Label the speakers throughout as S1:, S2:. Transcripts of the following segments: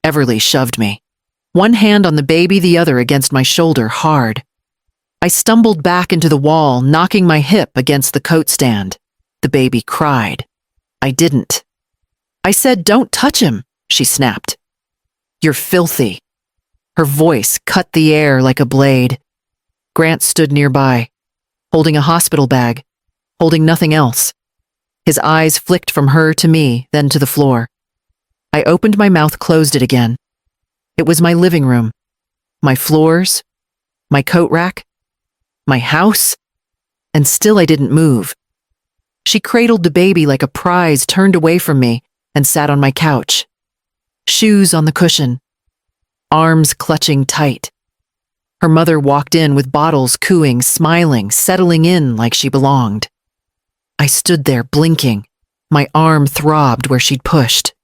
S1: Everly shoved me. One hand on the baby, the other against my shoulder hard. I stumbled back into the wall, knocking my hip against the coat stand. The baby cried. I didn't. I said, "Don't touch him," she snapped. "You're filthy." Her voice cut the air like a blade. Grant stood nearby, holding a hospital bag, holding nothing else. His eyes flicked from her to me, then to the floor. I opened my mouth, closed it again. It was my living room, my floors, my coat rack, my house, and still I didn't move. She cradled the baby like a prize, turned away from me, and sat on my couch. Shoes on the cushion, arms clutching tight. Her mother walked in with bottles, cooing, smiling, settling in like she belonged. I stood there blinking. My arm throbbed where she'd pushed.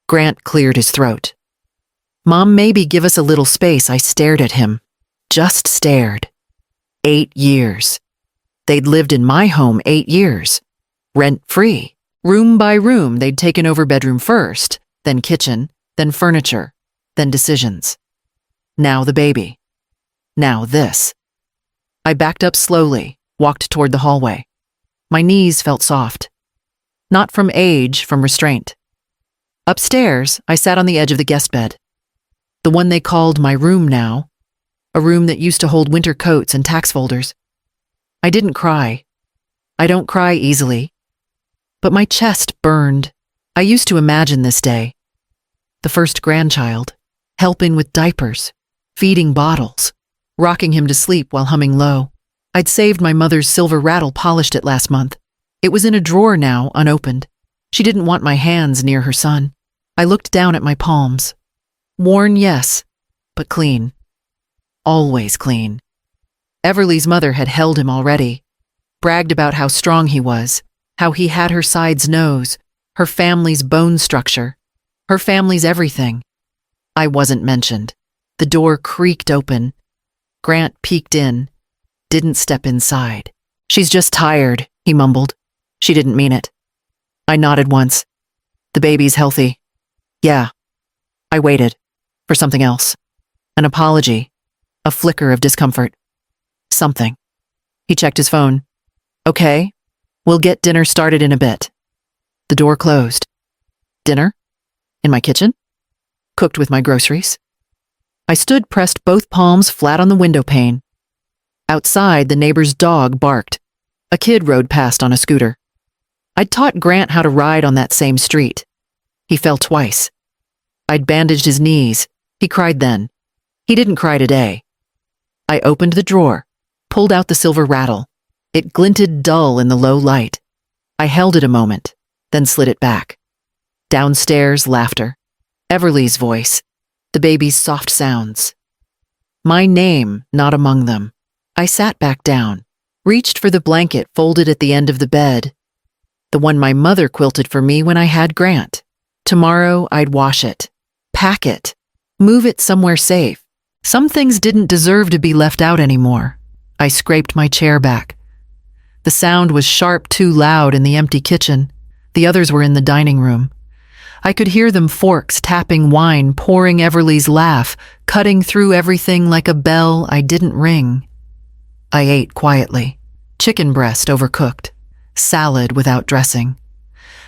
S1: Grant cleared his throat. "Mom, maybe give us a little space." I stared at him. Just stared. 8 years. They'd lived in my home 8 years. Rent-free. Room by room, they'd taken over bedroom first, then kitchen, then furniture, then decisions. Now the baby. Now this. I backed up slowly, walked toward the hallway. My knees felt soft. Not from age, from restraint. Upstairs, I sat on the edge of the guest bed. The one they called my room now. A room that used to hold winter coats and tax folders. I didn't cry. I don't cry easily. But my chest burned. I used to imagine this day. The first grandchild, helping with diapers, feeding bottles, rocking him to sleep while humming low. I'd saved my mother's silver rattle, polished it last month. It was in a drawer now, unopened. She didn't want my hands near her son. I looked down at my palms. Worn, yes, but clean. Always clean. Everly's mother had held him already, bragged about how strong he was, how he had her side's nose, her family's bone structure, her family's everything. I wasn't mentioned. The door creaked open. Grant peeked in, didn't step inside. "She's just tired," he mumbled. She didn't mean it. I nodded once. "The baby's healthy." "Yeah." I waited for something else. An apology, a flicker of discomfort. Something. He checked his phone. "Okay, we'll get dinner started in a bit." The door closed. Dinner? In my kitchen? Cooked with my groceries? I stood, pressed both palms flat on the window pane. Outside, the neighbor's dog barked. A kid rode past on a scooter. I'd taught Grant how to ride on that same street. He fell twice. I'd bandaged his knees. He cried then. He didn't cry today. I opened the drawer, pulled out the silver rattle. It glinted dull in the low light. I held it a moment, then slid it back. Downstairs, laughter. Everly's voice. The baby's soft sounds. My name not among them. I sat back down, reached for the blanket folded at the end of the bed, the one my mother quilted for me when I had Grant. Tomorrow I'd wash it, pack it, move it somewhere safe. Some things didn't deserve to be left out anymore. I scraped my chair back. The sound was sharp, too loud in the empty kitchen. The others were in the dining room. I could hear them, forks tapping wine, pouring Everly's laugh, cutting through everything like a bell I didn't ring. I ate quietly. Chicken breast overcooked. Salad without dressing.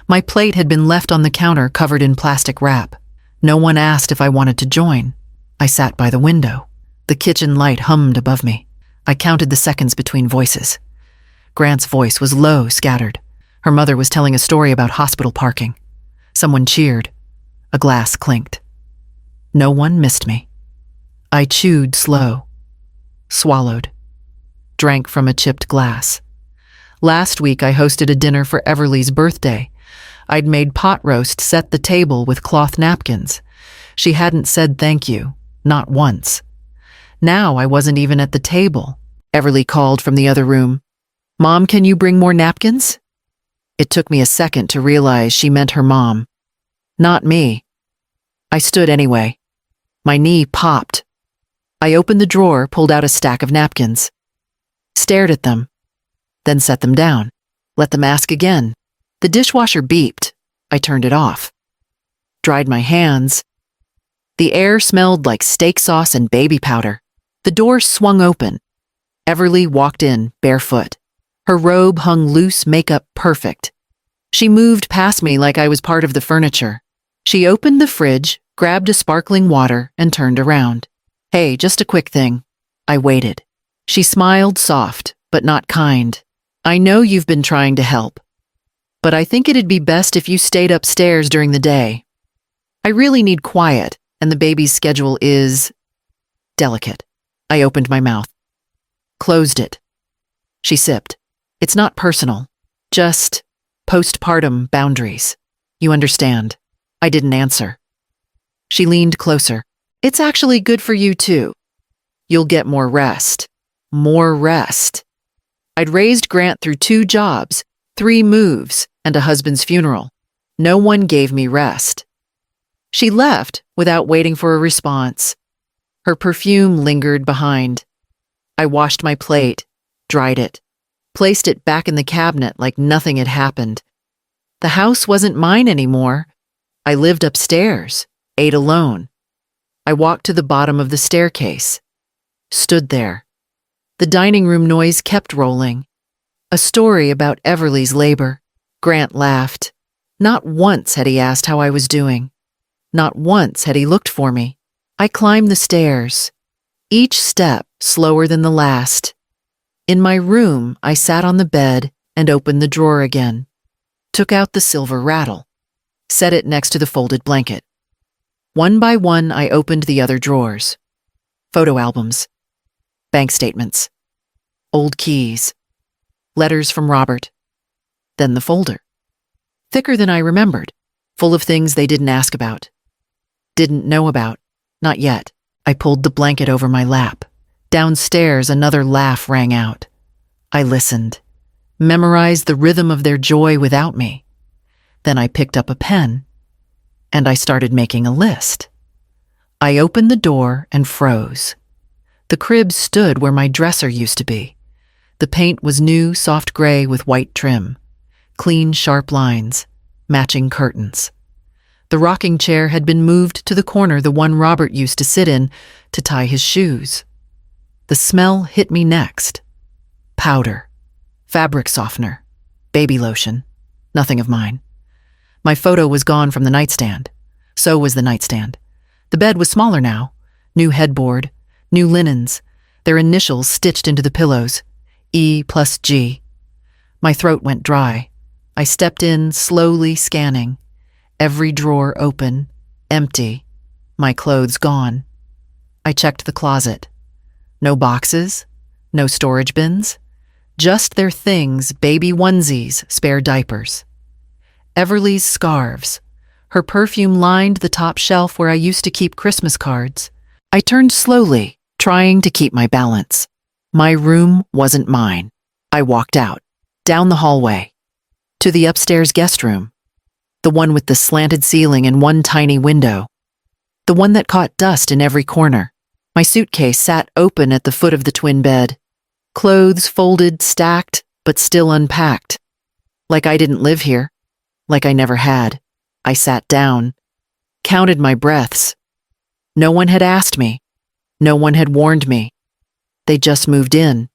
S1: My plate had been left on the counter covered in plastic wrap. No one asked if I wanted to join. I sat by the window. The kitchen light hummed above me. I counted the seconds between voices. Grant's voice was low, scattered. Her mother was telling a story about hospital parking. Someone cheered. A glass clinked. No one missed me. I chewed slow. Swallowed. Drank from a chipped glass. Last week I hosted a dinner for Everly's birthday. I'd made pot roast, set the table with cloth napkins. She hadn't said thank you, not once. Now I wasn't even at the table. Everly called from the other room. "Mom, can you bring more napkins?" It took me a second to realize she meant her mom. Not me. I stood anyway. My knee popped. I opened the drawer, pulled out a stack of napkins. Stared at them. Then set them down. Let them ask again. The dishwasher beeped. I turned it off. Dried my hands. The air smelled like steak sauce and baby powder. The door swung open. Everly walked in, barefoot. Her robe hung loose, makeup perfect. She moved past me like I was part of the furniture. She opened the fridge, grabbed a sparkling water, and turned around. "Hey, just a quick thing." I waited. She smiled soft, but not kind. "I know you've been trying to help, but I think it'd be best if you stayed upstairs during the day. I really need quiet, and the baby's schedule is delicate." I opened my mouth. Closed it. She sipped. "It's not personal. Just postpartum boundaries. You understand." I didn't answer. She leaned closer. "It's actually good for you too. You'll get more rest." More rest. I'd raised Grant through 2 jobs, 3 moves, and a husband's funeral. No one gave me rest. She left without waiting for a response. Her perfume lingered behind. I washed my plate, dried it, placed it back in the cabinet like nothing had happened. The house wasn't mine anymore. I lived upstairs, ate alone. I walked to the bottom of the staircase, stood there. The dining room noise kept rolling. A story about Everly's labor. Grant laughed. Not once had he asked how I was doing. Not once had he looked for me. I climbed the stairs, each step slower than the last. In my room, I sat on the bed and opened the drawer again. Took out the silver rattle. Set it next to the folded blanket. One by one, I opened the other drawers. Photo albums. Bank statements. Old keys. Letters from Robert. Then the folder. Thicker than I remembered, full of things they didn't ask about. Didn't know about. Not yet. I pulled the blanket over my lap. Downstairs, another laugh rang out. I listened, memorized the rhythm of their joy without me. Then I picked up a pen, and I started making a list. I opened the door and froze. The crib stood where my dresser used to be. The paint was new, soft gray with white trim. Clean, sharp lines, matching curtains. The rocking chair had been moved to the corner, the one Robert used to sit in to tie his shoes. The smell hit me next. Powder, fabric softener, baby lotion, nothing of mine. My photo was gone from the nightstand. So was the nightstand. The bed was smaller now. New headboard, new linens, their initials stitched into the pillows. E+G. My throat went dry. I stepped in, slowly scanning. Every drawer open, empty, my clothes gone. I checked the closet. No boxes, no storage bins, just their things, baby onesies, spare diapers. Everly's scarves. Her perfume lined the top shelf where I used to keep Christmas cards. I turned slowly, trying to keep my balance. My room wasn't mine. I walked out, down the hallway, to the upstairs guest room, the one with the slanted ceiling and one tiny window, the one that caught dust in every corner. My suitcase sat open at the foot of the twin bed, clothes folded, stacked, but still unpacked. Like I didn't live here, like I never had. I sat down, counted my breaths. No one had asked me. No one had warned me. They just moved in,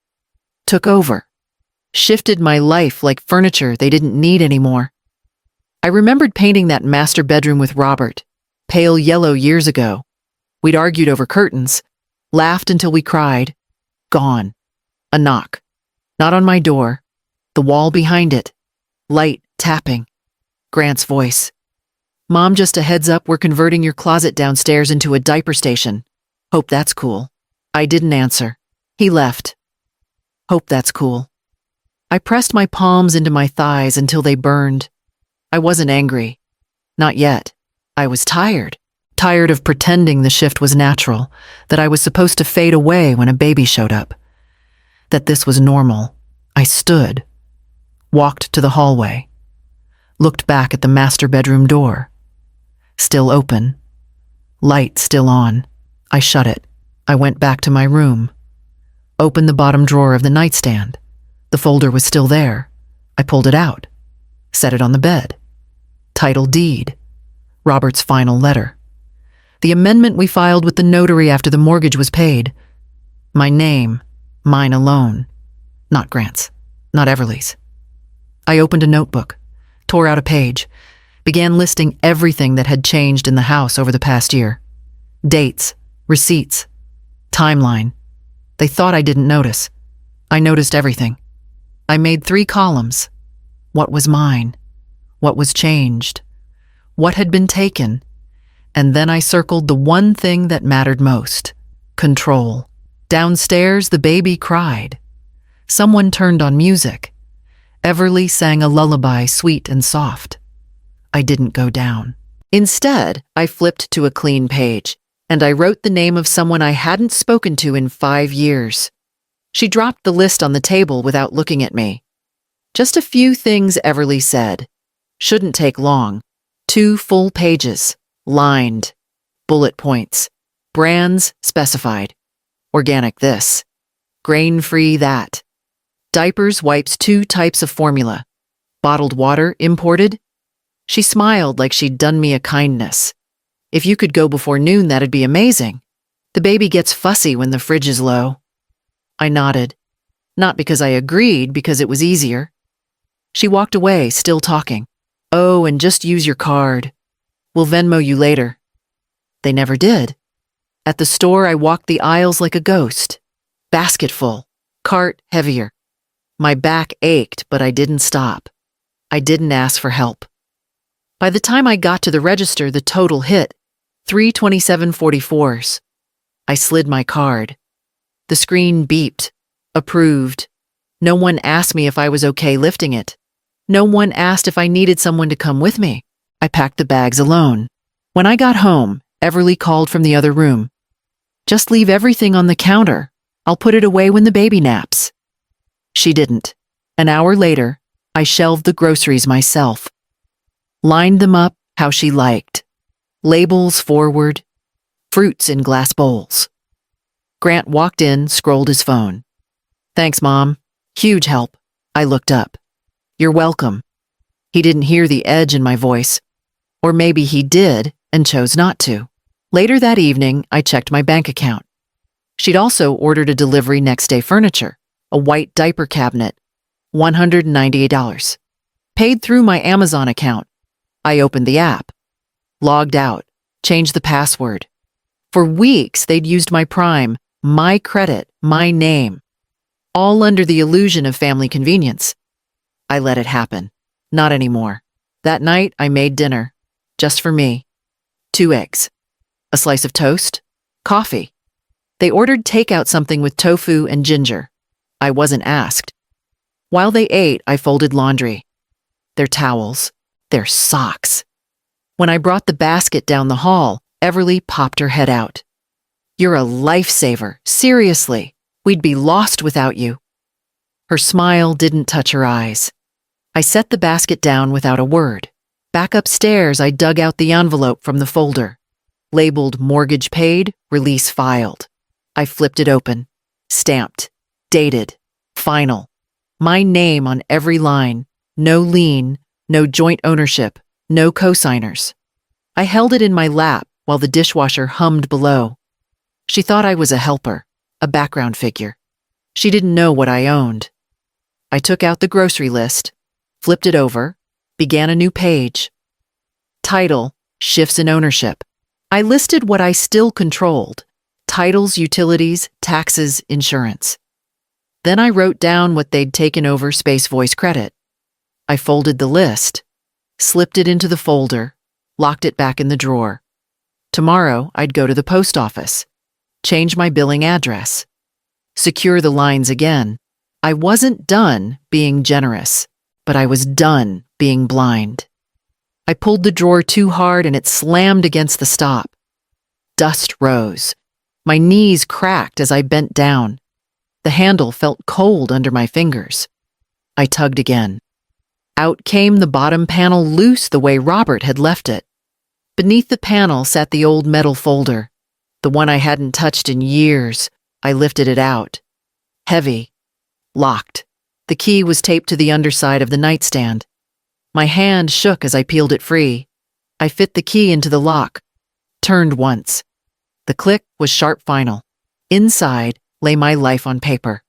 S1: took over, shifted my life like furniture they didn't need anymore. I remembered painting that master bedroom with Robert, pale yellow years ago. We'd argued over curtains, laughed until we cried. Gone. A knock. Not on my door. The wall behind it. Light tapping. Grant's voice. "Mom, just a heads up, we're converting your closet downstairs into a diaper station. Hope that's cool." I didn't answer. He left. Hope that's cool. I pressed my palms into my thighs until they burned. I wasn't angry. Not yet. I was tired. Tired of pretending the shift was natural, that I was supposed to fade away when a baby showed up. That this was normal. I stood, walked to the hallway, looked back at the master bedroom door. Still open. Light still on. I shut it. I went back to my room. Opened the bottom drawer of the nightstand. The folder was still there. I pulled it out. Set it on the bed. Title deed. Robert's final letter. The amendment we filed with the notary after the mortgage was paid. My name, mine alone. Not Grant's, not Everly's. I opened a notebook, tore out a page, began listing everything that had changed in the house over the past year. Dates, receipts, timeline. They thought I didn't notice. I noticed everything. I made 3 columns. What was mine? What was changed? What had been taken? And then I circled the one thing that mattered most: control. Downstairs, the baby cried. Someone turned on music. Everly sang a lullaby, sweet and soft. I didn't go down. Instead, I flipped to a clean page, and I wrote the name of someone I hadn't spoken to in 5 years. She dropped the list on the table without looking at me. Just a few things Everly said. Shouldn't take long. 2 full pages, lined. Bullet points. Brands specified. Organic this. Grain-free that. Diapers, wipes, 2 types of formula. Bottled water, imported. She smiled like she'd done me a kindness. If you could go before noon, that'd be amazing. The baby gets fussy when the fridge is low. I nodded. Not because I agreed, because it was easier. She walked away, still talking. Oh, and just use your card. We'll Venmo you later. They never did. At the store, I walked the aisles like a ghost. Basket full, cart heavier. My back ached, but I didn't stop. I didn't ask for help. By the time I got to the register, the total hit, $327.44. I slid my card. The screen beeped. Approved. No one asked me if I was okay lifting it. No one asked if I needed someone to come with me. I packed the bags alone. When I got home, Everly called from the other room. Just leave everything on the counter. I'll put it away when the baby naps. She didn't. An hour later, I shelved the groceries myself. Lined them up how she liked. Labels forward. Fruits in glass bowls. Grant walked in, scrolled his phone. Thanks, Mom. Huge help. I looked up. You're welcome. He didn't hear the edge in my voice. Or maybe he did and chose not to. Later that evening, I checked my bank account. She'd also ordered a delivery next day furniture, a white diaper cabinet, $198. Paid through my Amazon account. I opened the app. Logged out. Changed the password. For weeks, they'd used my Prime, my credit, my name. All under the illusion of family convenience. I let it happen. Not anymore. That night, I made dinner. Just for me. 2 eggs. A slice of toast. Coffee. They ordered takeout something with tofu and ginger. I wasn't asked. While they ate, I folded laundry. Their towels. Their socks. When I brought the basket down the hall, Everly popped her head out. You're a lifesaver. Seriously. We'd be lost without you. Her smile didn't touch her eyes. I set the basket down without a word. Back upstairs, I dug out the envelope from the folder. Labeled mortgage paid, release filed. I flipped it open. Stamped. Dated. Final. My name on every line. No lien, no joint ownership, no co-signers. I held it in my lap while the dishwasher hummed below. She thought I was a helper, a background figure. She didn't know what I owned. I took out the grocery list, flipped it over, began a new page. Title, shifts in ownership. I listed what I still controlled: titles, utilities, taxes, insurance. Then I wrote down what they'd taken over Space Voice Credit. I folded the list, slipped it into the folder, locked it back in the drawer. Tomorrow, I'd go to the post office, change my billing address, secure the lines again. I wasn't done being generous, but I was done being blind. I pulled the drawer too hard and it slammed against the stop. Dust rose. My knees cracked as I bent down. The handle felt cold under my fingers. I tugged again. Out came the bottom panel loose the way Robert had left it. Beneath the panel sat the old metal folder, the one I hadn't touched in years. I lifted it out. Heavy. Locked. The key was taped to the underside of the nightstand. My hand shook as I peeled it free. I fit the key into the lock. turned once. The click was sharp final. Inside lay my life on paper.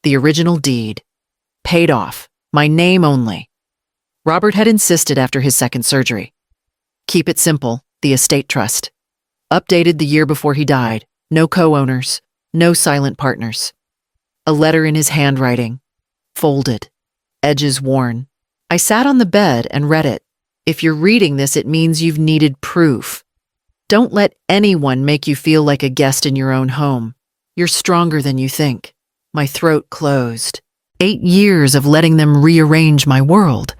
S1: The original deed. Paid off. My name only. Robert had insisted after his second surgery. Keep it simple, the estate trust. Updated the year before he died. No co-owners. No silent partners. A letter in his handwriting. Folded. Edges worn. I sat on the bed and read it. If you're reading this, it means you've needed proof. Don't let anyone make you feel like a guest in your own home. You're stronger than you think. My throat closed. 8 years of letting them rearrange my world.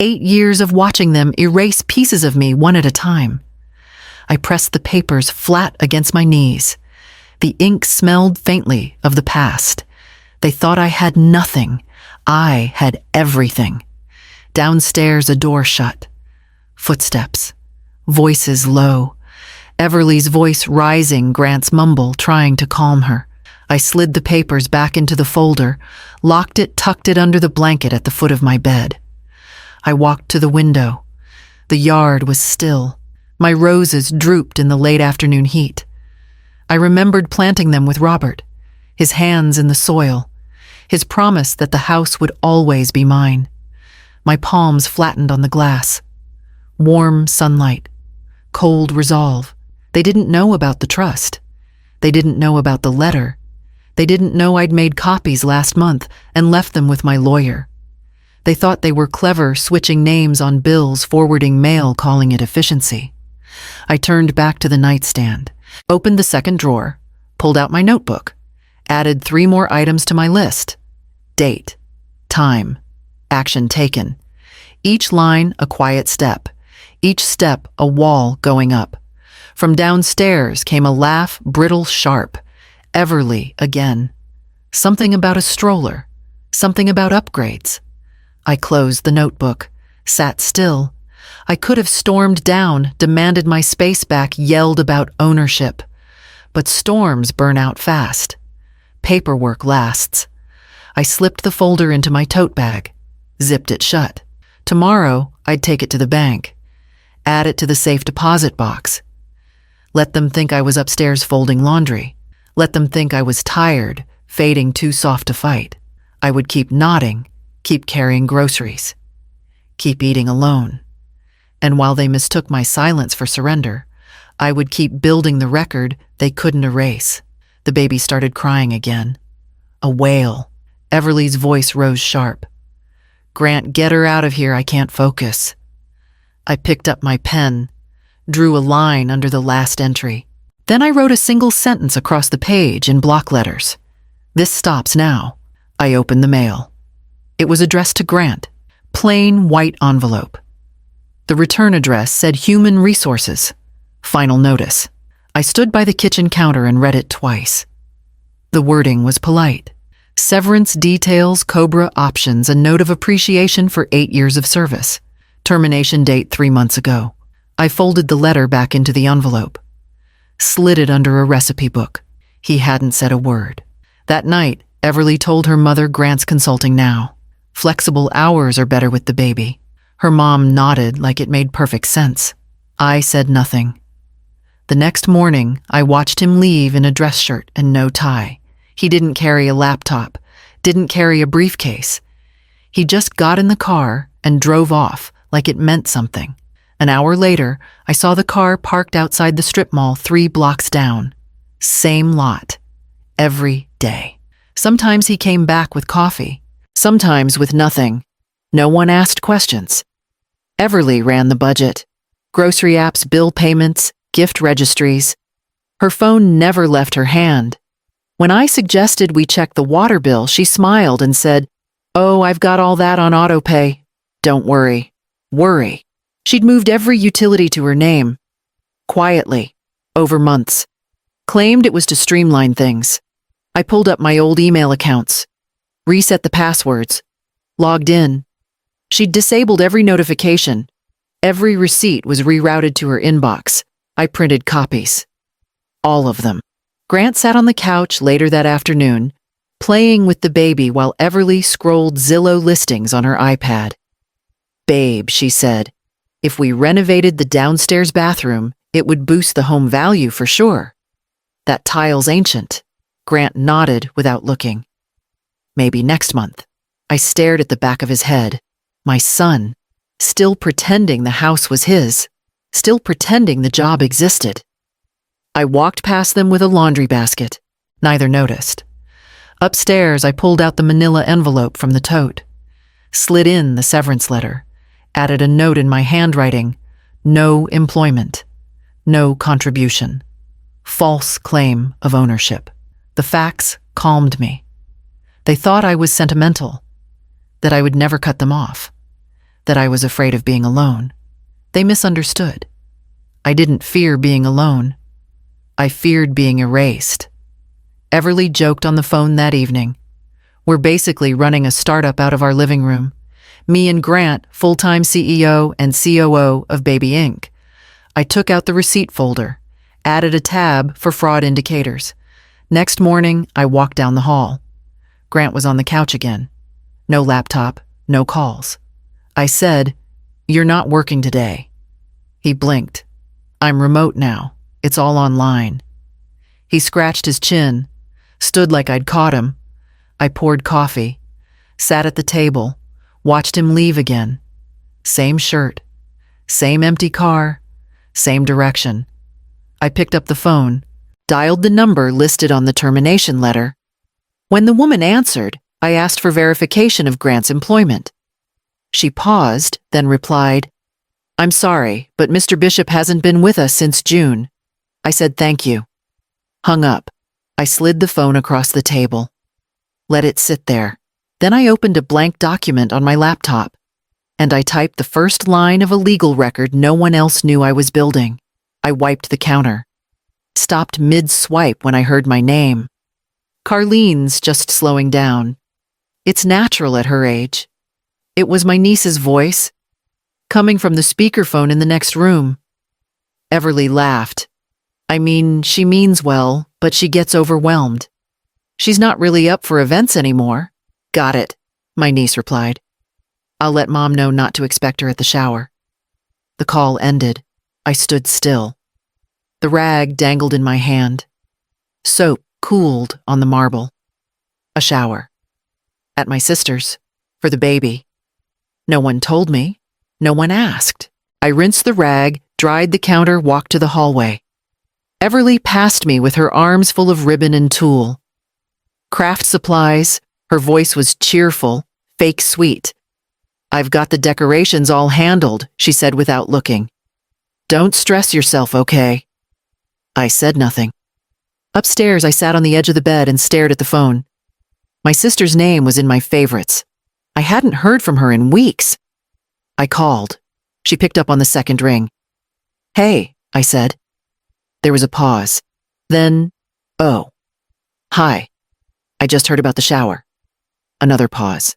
S1: 8 years of watching them erase pieces of me one at a time. I pressed the papers flat against my knees. The ink smelled faintly of the past. They thought I had nothing. I had everything. Downstairs, a door shut. Footsteps. Voices low. Everly's voice rising, Grant's mumble, trying to calm her. I slid the papers back into the folder, locked it, tucked it under the blanket at the foot of my bed. I walked to the window. The yard was still. My roses drooped in the late afternoon heat. I remembered planting them with Robert, his hands in the soil, his promise that the house would always be mine. My palms flattened on the glass. Warm sunlight. Cold resolve. They didn't know about the trust. They didn't know about the letter. They didn't know I'd made copies last month and left them with my lawyer. They thought they were clever, switching names on bills, forwarding mail, calling it efficiency. I turned back to the nightstand, opened the second drawer, pulled out my notebook, added 3 more items to my list. Date, time, action taken. Each line a quiet step, each step a wall going up. From downstairs came a laugh, brittle, sharp. Everly again. Something about a stroller. Something about upgrades. I closed the notebook, sat still. I could have stormed down, demanded my space back, yelled about ownership. But storms burn out fast. Paperwork lasts. I slipped the folder into my tote bag, zipped it shut. Tomorrow, I'd take it to the bank, add it to the safe deposit box. Let them think I was upstairs folding laundry. Let them think I was tired, fading too soft to fight. I would keep nodding, keep carrying groceries, keep eating alone. And while they mistook my silence for surrender, I would keep building the record they couldn't erase. The baby started crying again. A wail. Everly's voice rose sharp. Grant, get her out of here, I can't focus. I picked up my pen, drew a line under the last entry. Then I wrote a single sentence across the page in block letters. This stops now. I opened the mail. It was addressed to Grant, plain white envelope. The return address said Human Resources. Final notice. I stood by the kitchen counter and read it twice. The wording was polite. Severance details, COBRA options, a note of appreciation for 8 years of service. Termination date 3 months ago. I folded the letter back into the envelope. Slid it under a recipe book. He hadn't said a word. That night, Everly told her mother Grant's consulting now. Flexible hours are better with the baby. Her mom nodded like it made perfect sense. I said nothing. The next morning, I watched him leave in a dress shirt and no tie. He didn't carry a laptop, didn't carry a briefcase. He just got in the car and drove off like it meant something. An hour later, I saw the car parked outside the strip mall 3 blocks down. Same lot. Every day. Sometimes he came back with coffee. Sometimes with nothing. No one asked questions. Everly ran the budget. Grocery apps, bill payments, gift registries. Her phone never left her hand. When I suggested we check the water bill, she smiled and said, "Oh, I've got all that on autopay. Don't worry." Worry. She'd moved every utility to her name. Quietly. Over months. Claimed it was to streamline things. I pulled up my old email accounts. Reset the passwords. Logged in. She'd disabled every notification. Every receipt was rerouted to her inbox. I printed copies. All of them. Grant sat on the couch later that afternoon, playing with the baby while Everly scrolled Zillow listings on her iPad. "Babe," she said, "if we renovated the downstairs bathroom, It would boost the home value for sure. That tile's ancient. Grant nodded without looking. Maybe next month. I stared at the back of his head. My son, still pretending the house was his, still pretending the job existed. I walked past them with a laundry basket. Neither noticed. Upstairs, I pulled out the manila envelope from the tote, slid in the severance letter, added a note in my handwriting: no employment, no contribution, false claim of ownership. The facts calmed me. They thought I was sentimental, that I would never cut them off, that I was afraid of being alone. They misunderstood. I didn't fear being alone. I feared being erased. Everly joked on the phone that evening. We're basically running a startup out of our living room. Me and Grant, full-time CEO and COO of Baby Inc. I took out the receipt folder, added a tab for fraud indicators. Next morning, I walked down the hall. Grant was on the couch again. No laptop, no calls. I said, "You're not working today." He blinked. "I'm remote now. It's all online." He scratched his chin, stood like I'd caught him. I poured coffee, sat at the table, watched him leave again. Same shirt, same empty car, same direction. I picked up the phone, dialed the number listed on the termination letter. When the woman answered, I asked for verification of Grant's employment. She paused, then replied, "I'm sorry, but Mr. Bishop hasn't been with us since June." I said thank you. Hung up. I slid the phone across the table. Let it sit there. Then I opened a blank document on my laptop, and I typed the first line of a legal record no one else knew I was building. I wiped the counter. Stopped mid-swipe when I heard my name. Carlene's just slowing down. It's natural at her age. It was my niece's voice, coming from the speakerphone in the next room. Everly laughed. I mean, she means well, but she gets overwhelmed. She's not really up for events anymore. Got it, my niece replied. I'll let Mom know not to expect her at the shower. The call ended. I stood still. The rag dangled in my hand. Soap cooled on the marble. A shower. At my sister's, for the baby. No one told me. No one asked. I rinsed the rag, dried the counter, walked to the hallway. Everly passed me with her arms full of ribbon and tulle. Craft supplies, her voice was cheerful, fake sweet. I've got the decorations all handled, she said without looking. Don't stress yourself, okay? I said nothing. Upstairs, I sat on the edge of the bed and stared at the phone. My sister's name was in my favorites. I hadn't heard from her in weeks. I called. She picked up on the second ring. Hey, I said. There was a pause. Then, oh. Hi. I just heard about the shower. Another pause.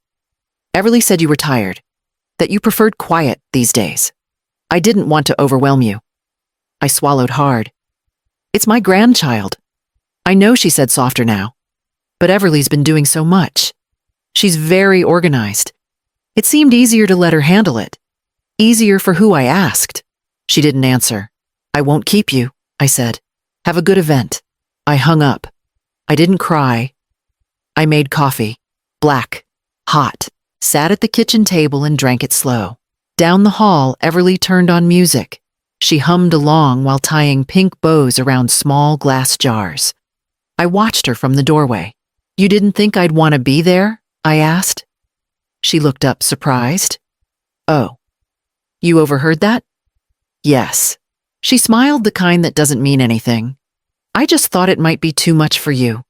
S1: Everly said you were tired, that you preferred quiet these days. I didn't want to overwhelm you. I swallowed hard. It's my grandchild. I know, she said softer now. But Everly's been doing so much. She's very organized. It seemed easier to let her handle it. Easier for who I asked. She didn't answer. I won't keep you, I said. Have a good event. I hung up. I didn't cry. I made coffee. Black. Hot. Sat at the kitchen table and drank it slow. Down the hall, Everly turned on music. She hummed along while tying pink bows around small glass jars. I watched her from the doorway. You didn't think I'd want to be there? I asked. She looked up, surprised. Oh. You overheard that? Yes. She smiled, the kind that doesn't mean anything. I just thought it might be too much for you.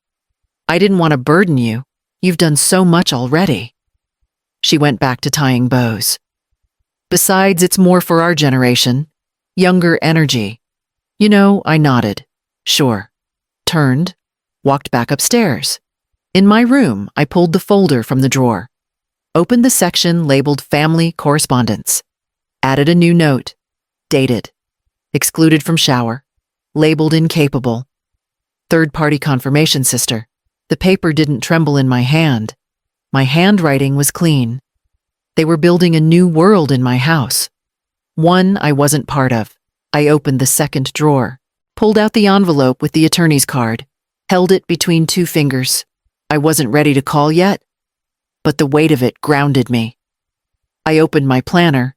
S1: I didn't want to burden you. You've done so much already. She went back to tying bows. Besides, it's more for our generation. Younger energy. You know, I nodded. Sure. Turned. Walked back upstairs. In my room, I pulled the folder from the drawer. Opened the section labeled Family Correspondence. Added a new note. Dated. Excluded from shower. Labeled incapable. Third-party confirmation sister. The paper didn't tremble in my hand. My handwriting was clean. They were building a new world in my house. One I wasn't part of. I opened the second drawer, pulled out the envelope with the attorney's card, held it between two fingers. I wasn't ready to call yet, but the weight of it grounded me. I opened my planner,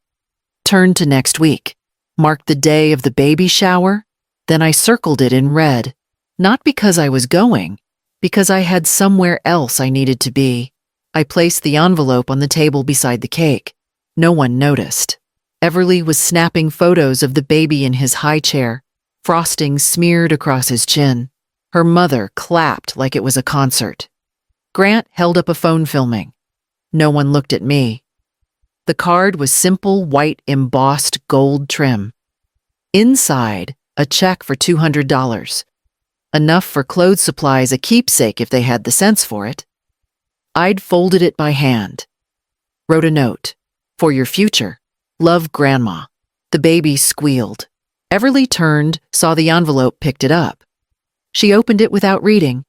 S1: turned to next week, marked the day of the baby shower, then I circled it in red, not because I was going, because I had somewhere else I needed to be. I placed the envelope on the table beside the cake. No one noticed. Everly was snapping photos of the baby in his high chair, frosting smeared across his chin. Her mother clapped like it was a concert. Grant held up a phone filming. No one looked at me. The card was simple white embossed gold trim. Inside, a check for $200. Enough for clothes supplies, a keepsake if they had the sense for it. I'd folded it by hand. Wrote a note. For your future. Love, Grandma. The baby squealed. Everly turned, saw the envelope, picked it up. She opened it without reading.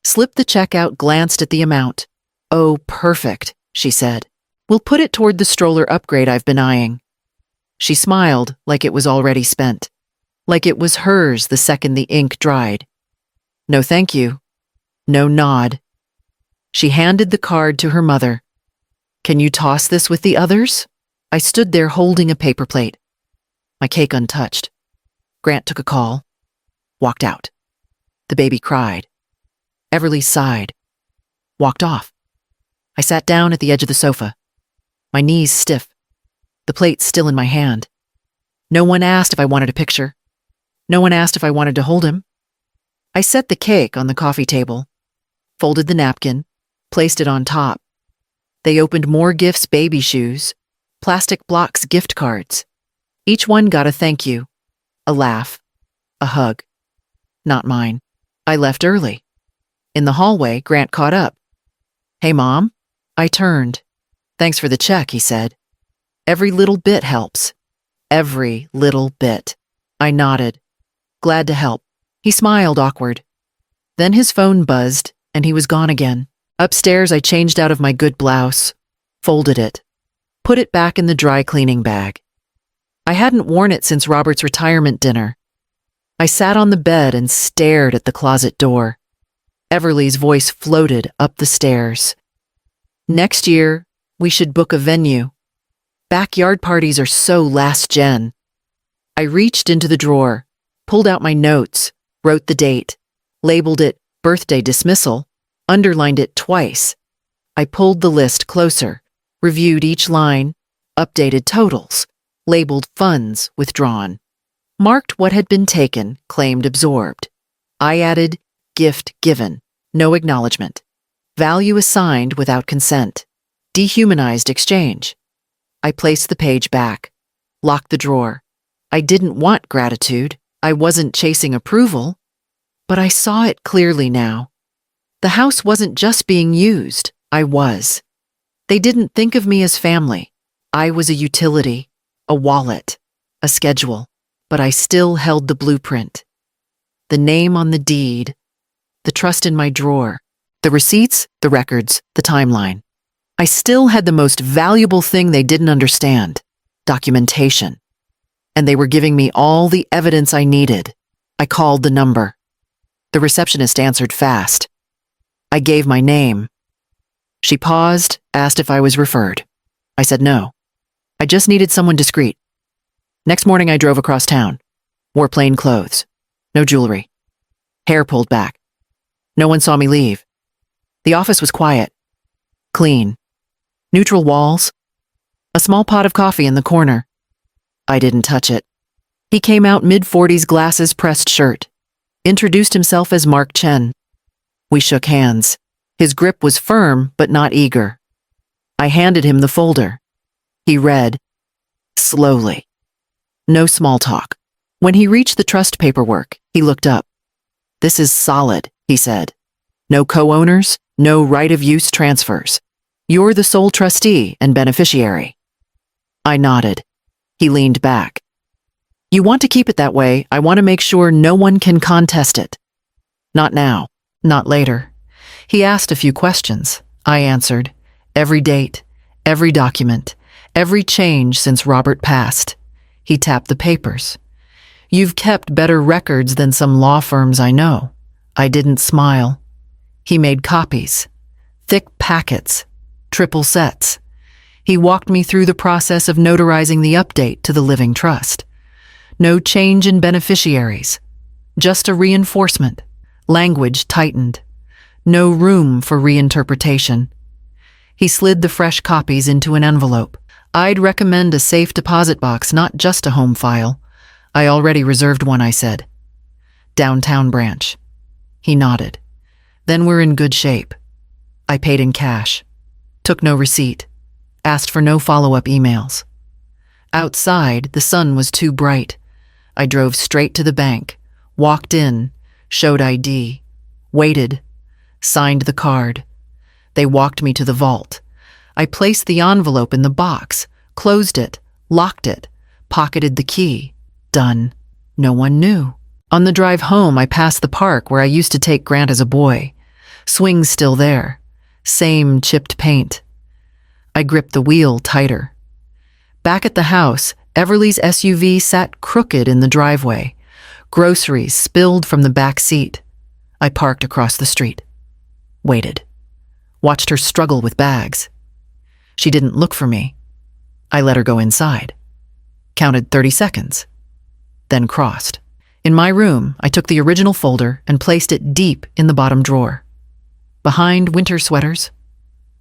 S1: Slipped the check out, glanced at the amount. Oh, perfect, she said. We'll put it toward the stroller upgrade I've been eyeing. She smiled like it was already spent. Like it was hers the second the ink dried. No thank you. No nod. She handed the card to her mother. Can you toss this with the others? I stood there holding a paper plate. My cake untouched. Grant took a call. Walked out. The baby cried. Everly sighed. Walked off. I sat down at the edge of the sofa. My knees stiff. The plate still in my hand. No one asked if I wanted a picture. No one asked if I wanted to hold him. I set the cake on the coffee table, folded the napkin, placed it on top. They opened more gifts, baby shoes, plastic blocks, gift cards. Each one got a thank you, a laugh, a hug. Not mine. I left early. In the hallway, Grant caught up. Hey, Mom. I turned. Thanks for the check, he said. Every little bit helps. Every little bit. I nodded. Glad to help. He smiled, awkward. Then his phone buzzed, and he was gone again. Upstairs, I changed out of my good blouse, folded it, put it back in the dry cleaning bag. I hadn't worn it since Robert's retirement dinner. I sat on the bed and stared at the closet door. Everly's voice floated up the stairs. Next year, we should book a venue. Backyard parties are so last gen. I reached into the drawer, pulled out my notes, wrote the date, labeled it birthday dismissal, underlined it twice. I pulled the list closer, reviewed each line, updated totals, labeled funds withdrawn, marked what had been taken, claimed absorbed. I added gift given, no acknowledgement, value assigned without consent, dehumanized exchange. I placed the page back, locked the drawer. I didn't want gratitude. I wasn't chasing approval, but I saw it clearly now. The house wasn't just being used. I was. They didn't think of me as family. I was a utility, a wallet, a schedule, but I still held the blueprint. The name on the deed, the trust in my drawer, the receipts, the records, the timeline. I still had the most valuable thing they didn't understand, documentation. And they were giving me all the evidence I needed. I called the number. The receptionist answered fast. I gave my name. She paused, asked if I was referred. I said no. I just needed someone discreet. Next morning I drove across town. Wore plain clothes. No jewelry. Hair pulled back. No one saw me leave. The office was quiet. Clean. Neutral walls. A small pot of coffee in the corner. I didn't touch it. He came out mid-40s, glasses, pressed shirt. Introduced himself as Mark Chen. We shook hands. His grip was firm, but not eager. I handed him the folder. He read. Slowly. No small talk. When he reached the trust paperwork, he looked up. This is solid, he said. No co-owners, no right-of-use transfers. You're the sole trustee and beneficiary. I nodded. He leaned back. You want to keep it that way. I want to make sure no one can contest it. Not now. Not later. He asked a few questions. I answered. Every date, every document, every change since Robert passed. He tapped the papers. You've kept better records than some law firms I know. I didn't smile. He made copies. Thick packets. Triple sets. He walked me through the process of notarizing the update to the living trust. No change in beneficiaries. Just a reinforcement. Language tightened. No room for reinterpretation. He slid the fresh copies into an envelope. I'd recommend a safe deposit box, not just a home file. I already reserved one, I said. Downtown branch. He nodded. Then we're in good shape. I paid in cash. Took no receipt. Asked for no follow-up emails. Outside, the sun was too bright. I drove straight to the bank, walked in, showed ID, waited, signed the card. They walked me to the vault. I placed the envelope in the box, closed it, locked it, pocketed the key. Done. No one knew. On the drive home, I passed the park where I used to take Grant as a boy. Swing's still there. Same chipped paint. I gripped the wheel tighter. Back at the house, Everly's SUV sat crooked in the driveway. Groceries spilled from the back seat. I parked across the street. Waited. Watched her struggle with bags. She didn't look for me. I let her go inside. Counted 30 seconds. Then crossed. In my room, I took the original folder and placed it deep in the bottom drawer. Behind winter sweaters.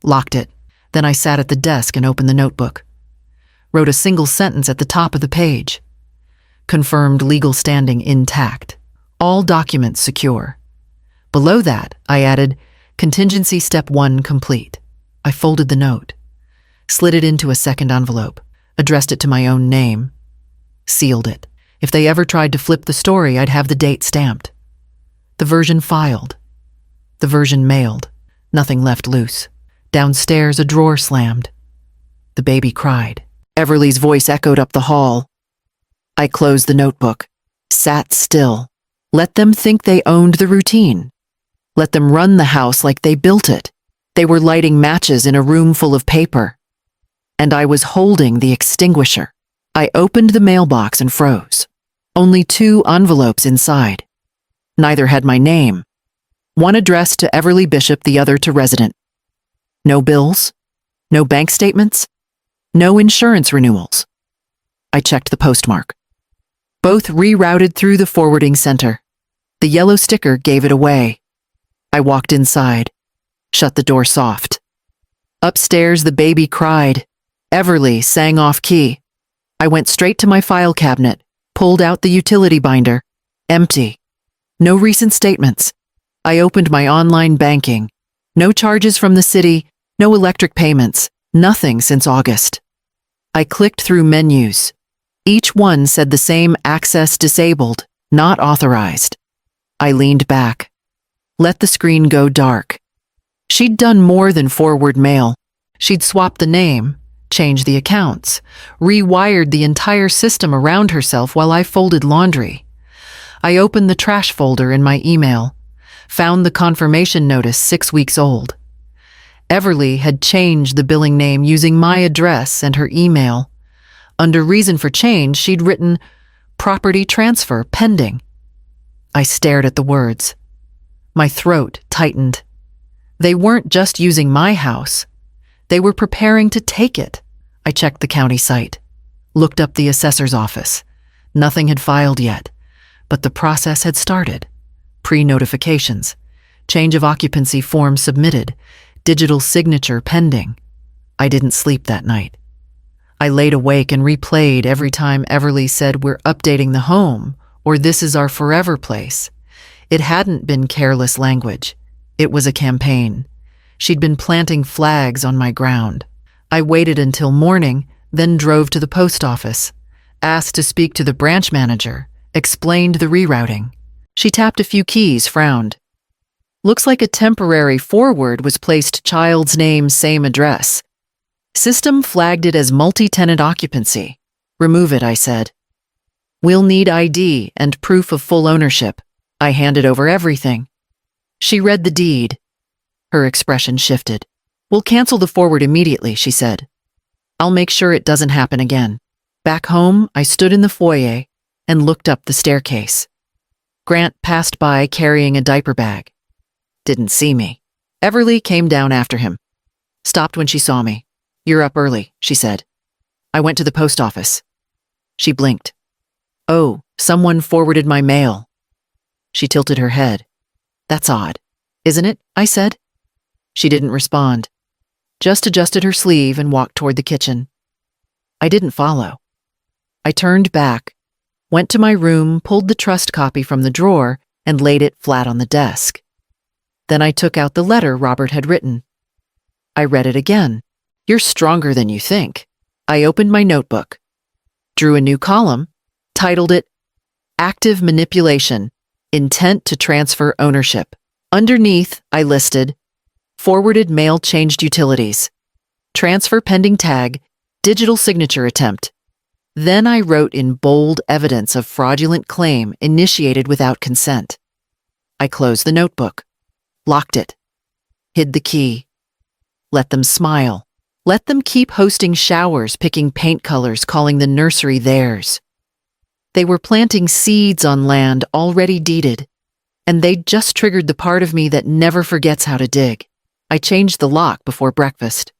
S1: Locked it. Then I sat at the desk and opened the notebook. Wrote a single sentence at the top of the page. Confirmed legal standing intact. All documents secure. Below that, I added, contingency step 1 complete. I folded the note. Slid it into a second envelope. Addressed it to my own name. Sealed it. If they ever tried to flip the story, I'd have the date stamped. The version filed. The version mailed. Nothing left loose. Downstairs, a drawer slammed. The baby cried. Everly's voice echoed up the hall. I closed the notebook. Sat still. Let them think they owned the routine. Let them run the house like they built it. They were lighting matches in a room full of paper. And I was holding the extinguisher. I opened the mailbox and froze. Only 2 envelopes inside. Neither had my name. One addressed to Everly Bishop, the other to resident. No bills. No bank statements. No insurance renewals. I checked the postmark. Both rerouted through the forwarding center. The yellow sticker gave it away. I walked inside. Shut the door soft. Upstairs, the baby cried. Everly sang off key. I went straight to my file cabinet, pulled out the utility binder. Empty. No recent statements. I opened my online banking. No charges from the city, no electric payments, nothing since August. I clicked through menus. Each one said the same: access disabled, not authorized. I leaned back. Let the screen go dark. She'd done more than forward mail. She'd swapped the name, changed the accounts, rewired the entire system around herself while I folded laundry. I opened the trash folder in my email, found the confirmation notice 6 weeks old. Everly had changed the billing name using my address and her email. Under reason for change, she'd written, property transfer pending. I stared at the words. My throat tightened. They weren't just using my house. They were preparing to take it. I checked the county site, looked up the assessor's office. Nothing had filed yet, but the process had started. Pre-notifications, change of occupancy form submitted, digital signature pending. I didn't sleep that night. I laid awake and replayed every time Everly said, "We're updating the home," or "This is our forever place." It hadn't been careless language. It was a campaign. She'd been planting flags on my ground. I waited until morning, then drove to the post office, asked to speak to the branch manager, explained the rerouting. She tapped a few keys, frowned. Looks like a temporary forward was placed, child's name, same address. System flagged it as multi-tenant occupancy. Remove it, I said. We'll need ID and proof of full ownership. I handed over everything. She read the deed. Her expression shifted. We'll cancel the forward immediately, she said. I'll make sure it doesn't happen again. Back home, I stood in the foyer, and looked up the staircase. Grant passed by carrying a diaper bag. Didn't see me. Everly came down after him. Stopped when she saw me. "You're up early," she said. "I went to the post office." She blinked. "Oh, someone forwarded my mail." She tilted her head. "That's odd, isn't it?" I said. She didn't respond. Just adjusted her sleeve and walked toward the kitchen. I didn't follow. I turned back, went to my room, pulled the trust copy from the drawer, and laid it flat on the desk. Then I took out the letter Robert had written. I read it again. "You're stronger than you think." I opened my notebook, drew a new column, titled it Active Manipulation, Intent to Transfer Ownership. Underneath, I listed forwarded mail changed utilities, transfer pending tag, digital signature attempt. Then I wrote in bold evidence of fraudulent claim initiated without consent. I closed the notebook, locked it, hid the key. Let them smile. Let them keep hosting showers, picking paint colors, calling the nursery theirs. They were planting seeds on land already deeded, and they'd just triggered the part of me that never forgets how to dig. I changed the lock before breakfast.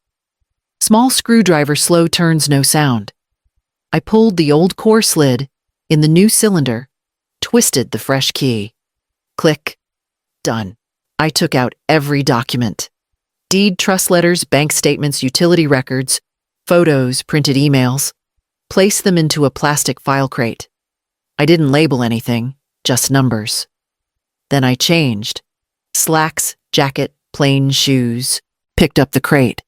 S1: Small screwdriver, slow turns, no sound. I pulled the old core slid in the new cylinder, twisted the fresh key. Click. Done. I took out every document. Deed, trust letters, bank statements, utility records, photos, printed emails. Placed them into a plastic file crate. I didn't label anything, just numbers. Then I changed. Slacks, jacket, plain shoes. Picked up the crate.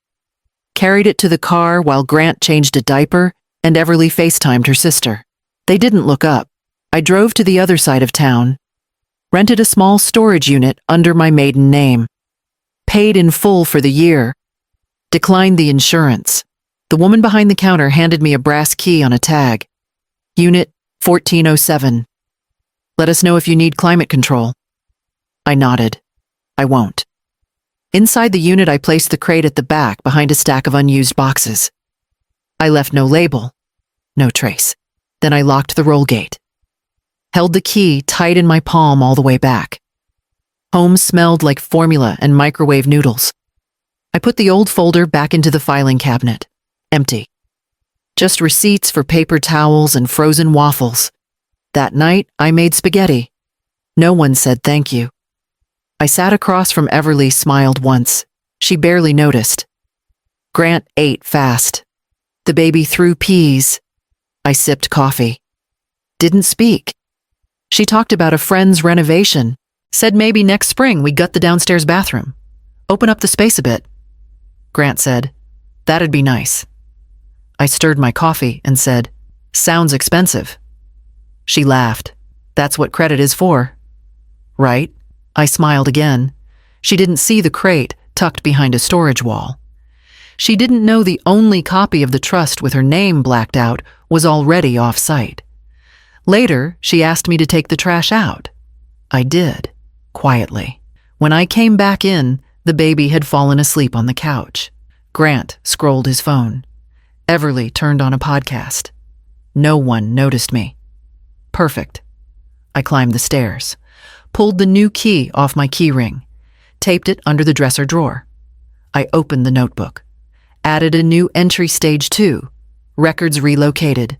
S1: Carried it to the car while Grant changed a diaper and Everly FaceTimed her sister. They didn't look up. I drove to the other side of town. Rented a small storage unit under my maiden name. Paid in full for the year. Declined the insurance. The woman behind the counter handed me a brass key on a tag. Unit 1407. Let us know if you need climate control. I nodded. I won't. Inside the unit, I placed the crate at the back behind a stack of unused boxes. I left no label, no trace. Then I locked the roll gate. Held the key tight in my palm all the way back. Home smelled like formula and microwave noodles. I put the old folder back into the filing cabinet. Empty. Just receipts for paper towels and frozen waffles. That night, I made spaghetti. No one said thank you. I sat across from Everly, smiled once. She barely noticed. Grant ate fast. The baby threw peas. I sipped coffee. Didn't speak. She talked about a friend's renovation. Said maybe next spring we gut the downstairs bathroom. Open up the space a bit. Grant said, "That'd be nice." I stirred my coffee and said, "Sounds expensive." She laughed. "That's what credit is for." Right? I smiled again. She didn't see the crate tucked behind a storage wall. She didn't know the only copy of the trust with her name blacked out was already off-site. Later, she asked me to take the trash out. I did, quietly. When I came back in, the baby had fallen asleep on the couch. Grant scrolled his phone. Everly turned on a podcast. No one noticed me. Perfect. I climbed the stairs, pulled the new key off my key ring, taped it under the dresser drawer. I opened the notebook, added a new entry, stage 2, records relocated.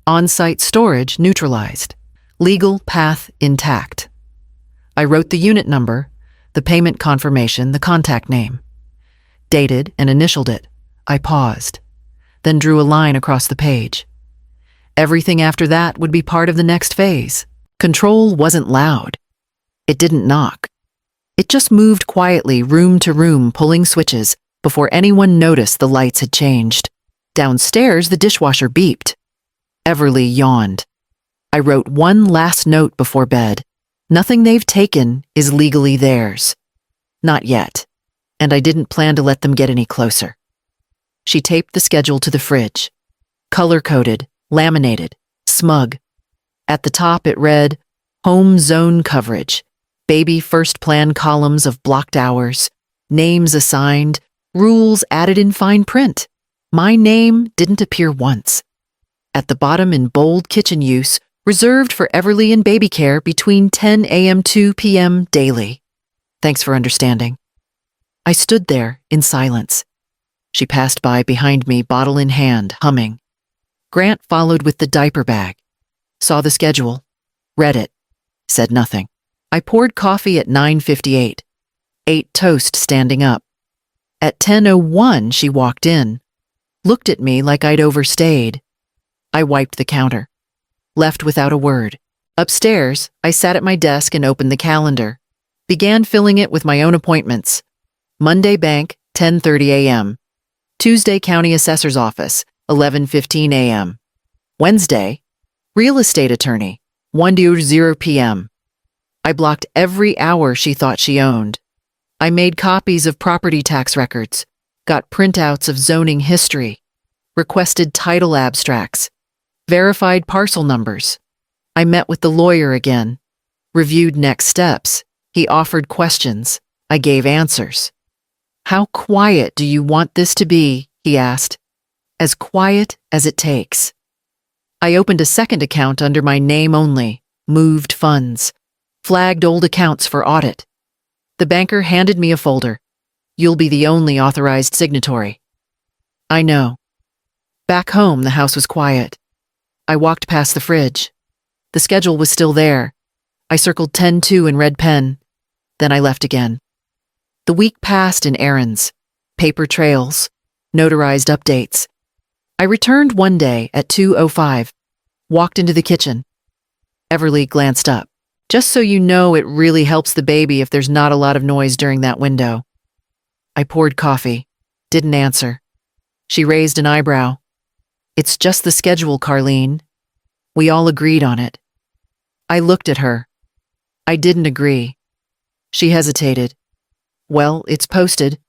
S1: On-site storage neutralized, legal path intact. I wrote the unit number, the payment confirmation, the contact name. Dated and initialed it. I paused, then drew a line across the page. Everything after that would be part of the next phase. Control wasn't loud. It didn't knock. It just moved quietly, room to room, pulling switches before anyone noticed the lights had changed. Downstairs, the dishwasher beeped. Everly yawned. I wrote one last note before bed. Nothing they've taken is legally theirs. Not yet. And I didn't plan to let them get any closer. She taped the schedule to the fridge. Color-coded, laminated, smug. At the top it read, Home Zone Coverage, Baby First Plan columns of blocked hours, names assigned, rules added in fine print. My name didn't appear once. At the bottom in bold kitchen use Reserved for Everly and baby care between 10 a.m. 2 p.m. daily. Thanks for understanding. I stood there in silence. She passed by behind me, bottle in hand, humming. Grant followed with the diaper bag. Saw the schedule. Read it. Said nothing. I poured coffee at 9:58. Ate toast standing up. At 10:01, she walked in. Looked at me like I'd overstayed. I wiped the counter. Left without a word. Upstairs, I sat at my desk and opened the calendar. Began filling it with my own appointments. Monday bank, 10:30 a.m. Tuesday county assessor's office, 11:15 a.m. Wednesday, real estate attorney, 1:00 p.m. I blocked every hour she thought she owned. I made copies of property tax records, got printouts of zoning history, requested title abstracts, verified parcel numbers. I met with the lawyer again, reviewed next steps. He offered questions. I gave answers. How quiet do you want this to be? He asked. As quiet as it takes. I opened a second account under my name only, moved funds, flagged old accounts for audit. The banker handed me a folder. You'll be the only authorized signatory. I know. Back home, the house was quiet. I walked past the fridge. The schedule was still there. I circled 10-2 in red pen. Then I left again. The week passed in errands, paper trails, notarized updates. I returned one day at 2:05, walked into the kitchen. Everly glanced up. Just so you know, it really helps the baby if there's not a lot of noise during that window. I poured coffee. Didn't answer. She raised an eyebrow. It's just the schedule, Carlene. We all agreed on it. I looked at her. I didn't agree. She hesitated. Well, it's posted.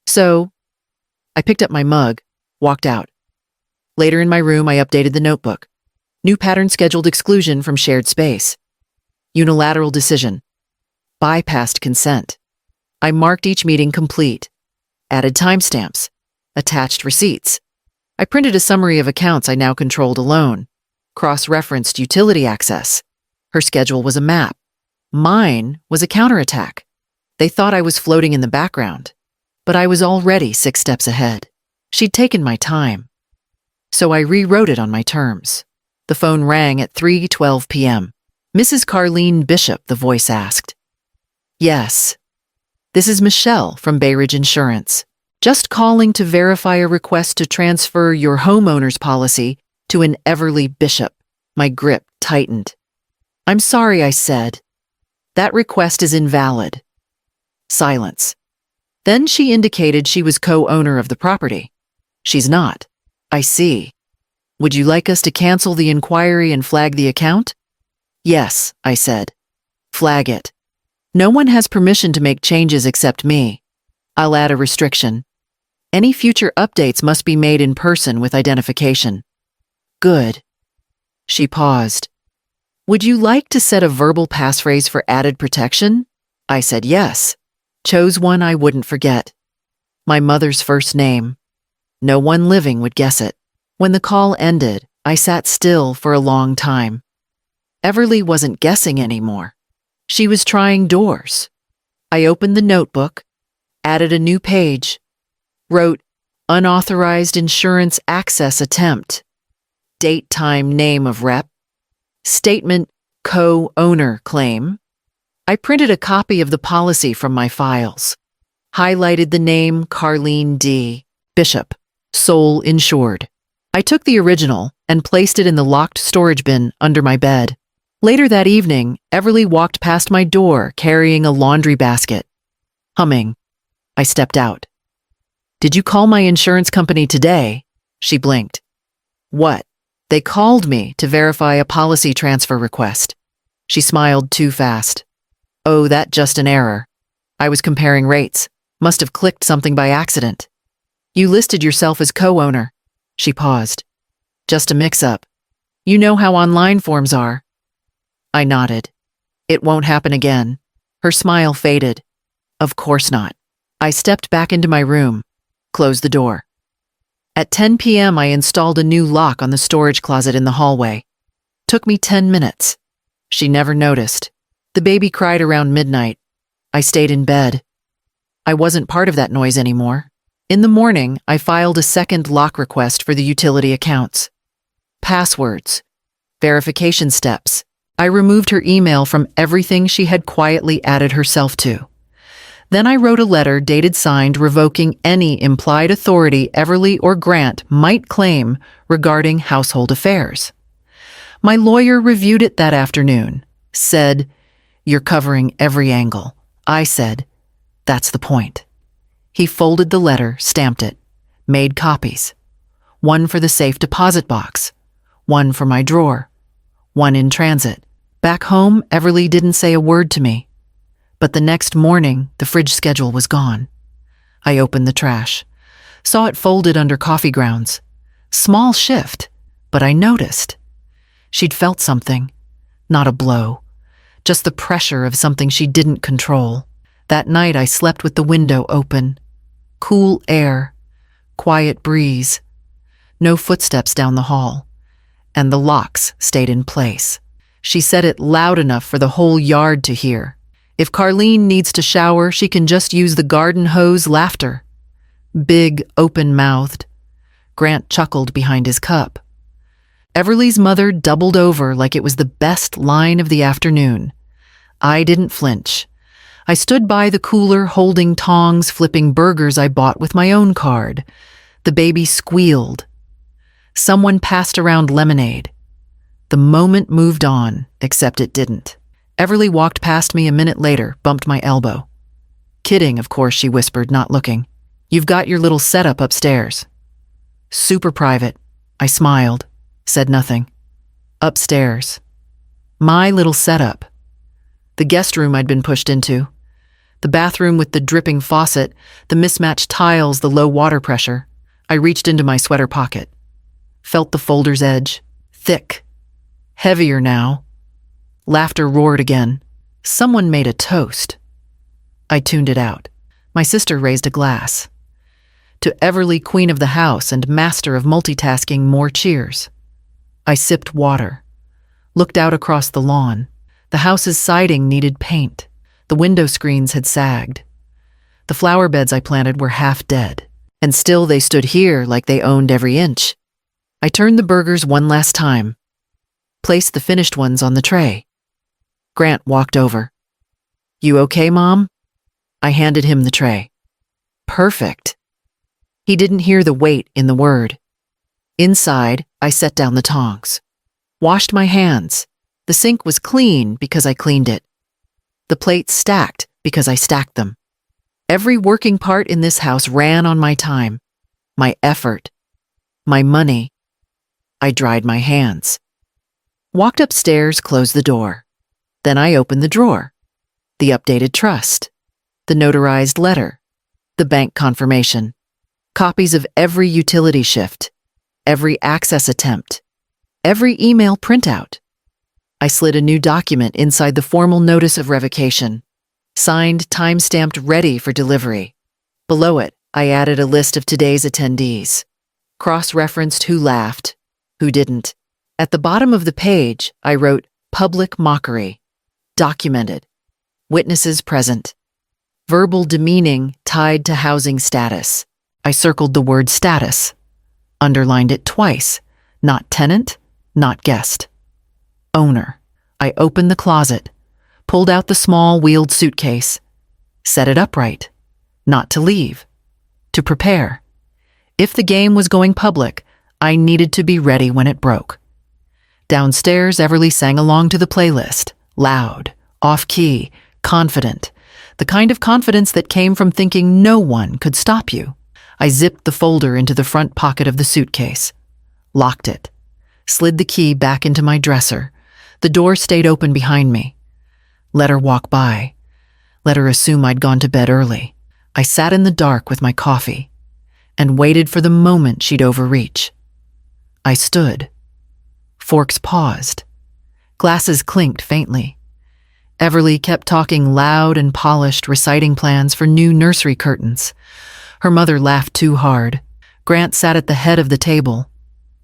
S1: So, I picked up my mug, walked out. Later in my room, I updated the notebook. New pattern scheduled exclusion from shared space. Unilateral decision. Bypassed consent. I marked each meeting complete. Added timestamps. Attached receipts. I printed a summary of accounts I now controlled alone. Cross-referenced utility access. Her schedule was a map. Mine was a counterattack. They thought I was floating in the background, but I was already 6 steps ahead. She'd taken my time. So I rewrote it on my terms. The phone rang at 3:12 p.m. Mrs. Carlene Bishop, the voice asked. Yes. This is Michelle from Bay Ridge Insurance. Just calling to verify a request to transfer your homeowner's policy to an Everly Bishop. My grip tightened. I'm sorry, I said. That request is invalid. Silence. Then she indicated she was co-owner of the property. She's not. I see. Would you like us to cancel the inquiry and flag the account? Yes, I said. Flag it. No one has permission to make changes except me. I'll add a restriction. Any future updates must be made in person with identification. Good. She paused. Would you like to set a verbal passphrase for added protection? I said yes. Chose one I wouldn't forget. My mother's first name. No one living would guess it. When the call ended, I sat still for a long time. Everly wasn't guessing anymore. She was trying doors. I opened the notebook, added a new page, wrote unauthorized insurance access attempt, date, time, name of rep, statement, co-owner claim. I printed a copy of the policy from my files, highlighted the name Carlene D. Bishop, sole insured. I took the original and placed it in the locked storage bin under my bed. Later that evening, Everly walked past my door carrying a laundry basket. Humming, I stepped out. Did you call my insurance company today? She blinked. What? They called me to verify a policy transfer request. She smiled too fast. Oh, that just an error. I was comparing rates. Must have clicked something by accident. You listed yourself as co-owner. She paused. Just a mix-up. You know how online forms are. I nodded. It won't happen again. Her smile faded. Of course not. I stepped back into my room, closed the door. At 10 p.m., I installed a new lock on the storage closet in the hallway. Took me 10 minutes. She never noticed. The baby cried around midnight. I stayed in bed. I wasn't part of that noise anymore. In the morning, I filed a second lock request for the utility accounts. Passwords. Verification steps. I removed her email from everything she had quietly added herself to. Then I wrote a letter dated signed revoking any implied authority Everly or Grant might claim regarding household affairs. My lawyer reviewed it that afternoon, said, "You're covering every angle." I said, "That's the point." He folded the letter, stamped it, made copies. One for the safe deposit box, one for my drawer, one in transit. Back home, Everly didn't say a word to me. But the next morning, the fridge schedule was gone. I opened the trash, saw it folded under coffee grounds. Small shift, but I noticed. She'd felt something, not a blow, just the pressure of something she didn't control. That night I slept with the window open. Cool air, quiet breeze, no footsteps down the hall, and the locks stayed in place. She said it loud enough for the whole yard to hear. If Carlene needs to shower, she can just use the garden hose. Laughter. Big, open-mouthed. Grant chuckled behind his cup. Everly's mother doubled over like it was the best line of the afternoon. I didn't flinch. I stood by the cooler, holding tongs, flipping burgers I bought with my own card. The baby squealed. Someone passed around lemonade. The moment moved on, except it didn't. Everly walked past me a minute later, bumped my elbow. "Kidding, of course," she whispered, not looking. "You've got your little setup upstairs." "Super private." I smiled, said nothing. "Upstairs." My little setup. The guest room I'd been pushed into. The bathroom with the dripping faucet, the mismatched tiles, the low water pressure. I reached into my sweater pocket. Felt the folder's edge. Thick. Heavier now. Laughter roared again. Someone made a toast. I tuned it out. My sister raised a glass. To Everly, queen of the house and master of multitasking, more cheers. I sipped water. Looked out across the lawn. The house's siding needed paint. The window screens had sagged. The flower beds I planted were half dead, and still they stood here like they owned every inch. I turned the burgers one last time. Placed the finished ones on the tray. Grant walked over. "You okay, Mom?" I handed him the tray. "Perfect." He didn't hear the weight in the word. Inside, I set down the tongs. Washed my hands. The sink was clean because I cleaned it. The plates stacked because I stacked them. Every working part in this house ran on my time, my effort, my money. I dried my hands. Walked upstairs, closed the door. Then I opened the drawer. The updated trust. The notarized letter. The bank confirmation. Copies of every utility shift. Every access attempt. Every email printout. I slid a new document inside the formal notice of revocation. Signed, time-stamped, ready for delivery. Below it, I added a list of today's attendees. Cross-referenced who laughed, who didn't. At the bottom of the page, I wrote public mockery. Documented. Witnesses present. Verbal demeaning tied to housing status. I circled the word status. Underlined it twice. Not tenant, not guest. Owner. I opened the closet. Pulled out the small wheeled suitcase. Set it upright. Not to leave. To prepare. If the game was going public, I needed to be ready when it broke. Downstairs, Everly sang along to the playlist. Loud, off-key, confident. The kind of confidence that came from thinking no one could stop you. I zipped the folder into the front pocket of the suitcase. Locked it. Slid the key back into my dresser. The door stayed open behind me. Let her walk by. Let her assume I'd gone to bed early. I sat in the dark with my coffee and waited for the moment she'd overreach. I stood. Forks paused. Glasses clinked faintly. Everly kept talking loud and polished, reciting plans for new nursery curtains. Her mother laughed too hard. Grant sat at the head of the table,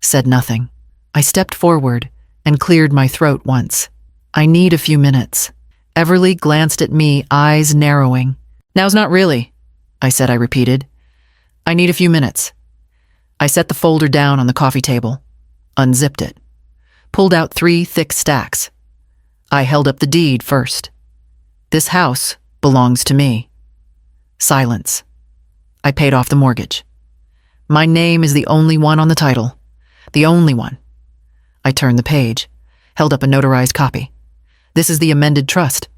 S1: said nothing. I stepped forward, and cleared my throat once. I need a few minutes. Everly glanced at me, eyes narrowing. Now's not really, I said. I repeated. I need a few minutes. I set the folder down on the coffee table, unzipped it, pulled out 3 thick stacks. I held up the deed first. This house belongs to me. Silence. I paid off the mortgage. My name is the only one on the title. The only one. I turned the page, held up a notarized copy. This is the amended trust.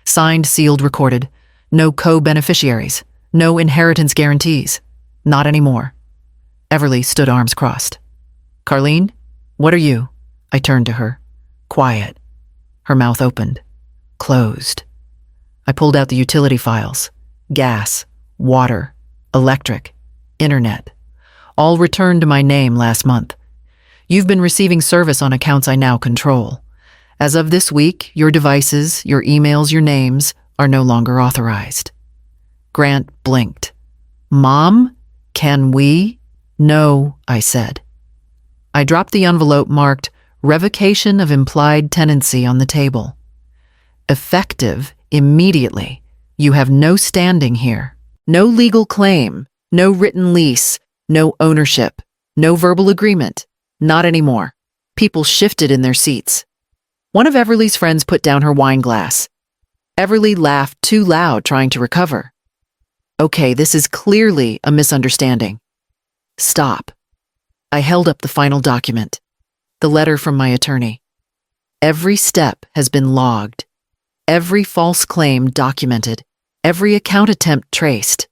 S1: Signed, sealed, recorded. No co-beneficiaries. No inheritance guarantees. Not anymore. Everly stood arms crossed. Carlene, what are you? I turned to her. Quiet. Her mouth opened. Closed. I pulled out the utility files. Gas, water, electric, internet. All returned to my name last month. You've been receiving service on accounts I now control. As of this week, your devices, your emails, your names are no longer authorized. Grant blinked. Mom, can we? No, I said. I dropped the envelope marked Revocation of Implied Tenancy on the table. Effective immediately. You have no standing here. No legal claim, no written lease, no ownership, no verbal agreement. Not anymore. People shifted in their seats. One of Everly's friends put down her wine glass. Everly laughed too loud, trying to recover. Okay, this is clearly a misunderstanding. Stop. I held up the final document, the letter from my attorney. Every step has been logged. Every false claim documented. Every account attempt traced.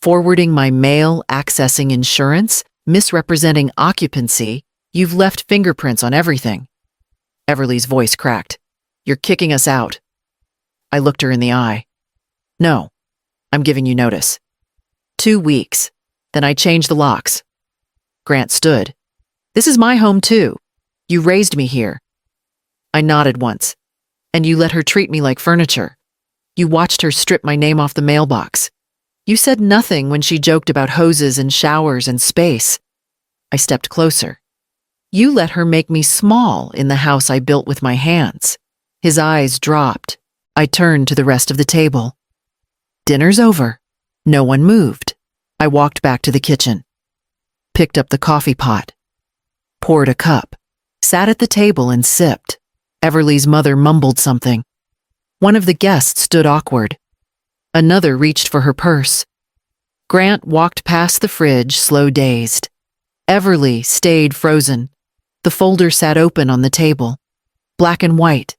S1: Forwarding my mail, accessing insurance, misrepresenting occupancy, you've left fingerprints on everything. Everly's voice cracked. You're kicking us out. I looked her in the eye. No, I'm giving you notice. 2 weeks. Then I changed the locks. Grant stood. This is my home too. You raised me here. I nodded once. And you let her treat me like furniture. You watched her strip my name off the mailbox. You said nothing when she joked about hoses and showers and space. I stepped closer. You let her make me small in the house I built with my hands. His eyes dropped. I turned to the rest of the table. Dinner's over. No one moved. I walked back to the kitchen. Picked up the coffee pot. Poured a cup. Sat at the table and sipped. Everly's mother mumbled something. One of the guests stood awkward. Another reached for her purse. Grant walked past the fridge, slow-dazed. Everly stayed frozen. The folder sat open on the table. Black and white.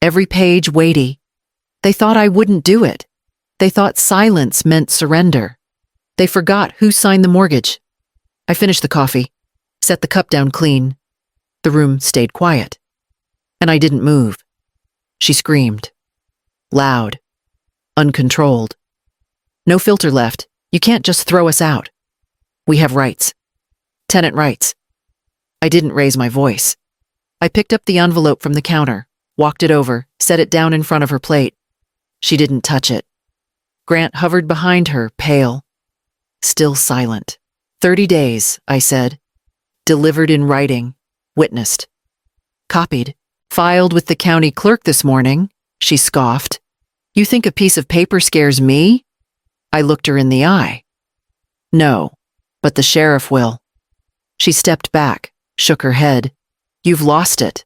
S1: Every page weighty. They thought I wouldn't do it. They thought silence meant surrender. They forgot who signed the mortgage. I finished the coffee, set the cup down clean. The room stayed quiet. And I didn't move. She screamed. Loud. Uncontrolled. No filter left. You can't just throw us out. We have rights. Tenant rights. I didn't raise my voice. I picked up the envelope from the counter, walked it over, set it down in front of her plate. She didn't touch it. Grant hovered behind her, pale. Still silent. 30 days, I said. Delivered in writing. Witnessed. Copied. Filed with the county clerk this morning, she scoffed. You think a piece of paper scares me? I looked her in the eye. No, but the sheriff will. She stepped back, shook her head. You've lost it.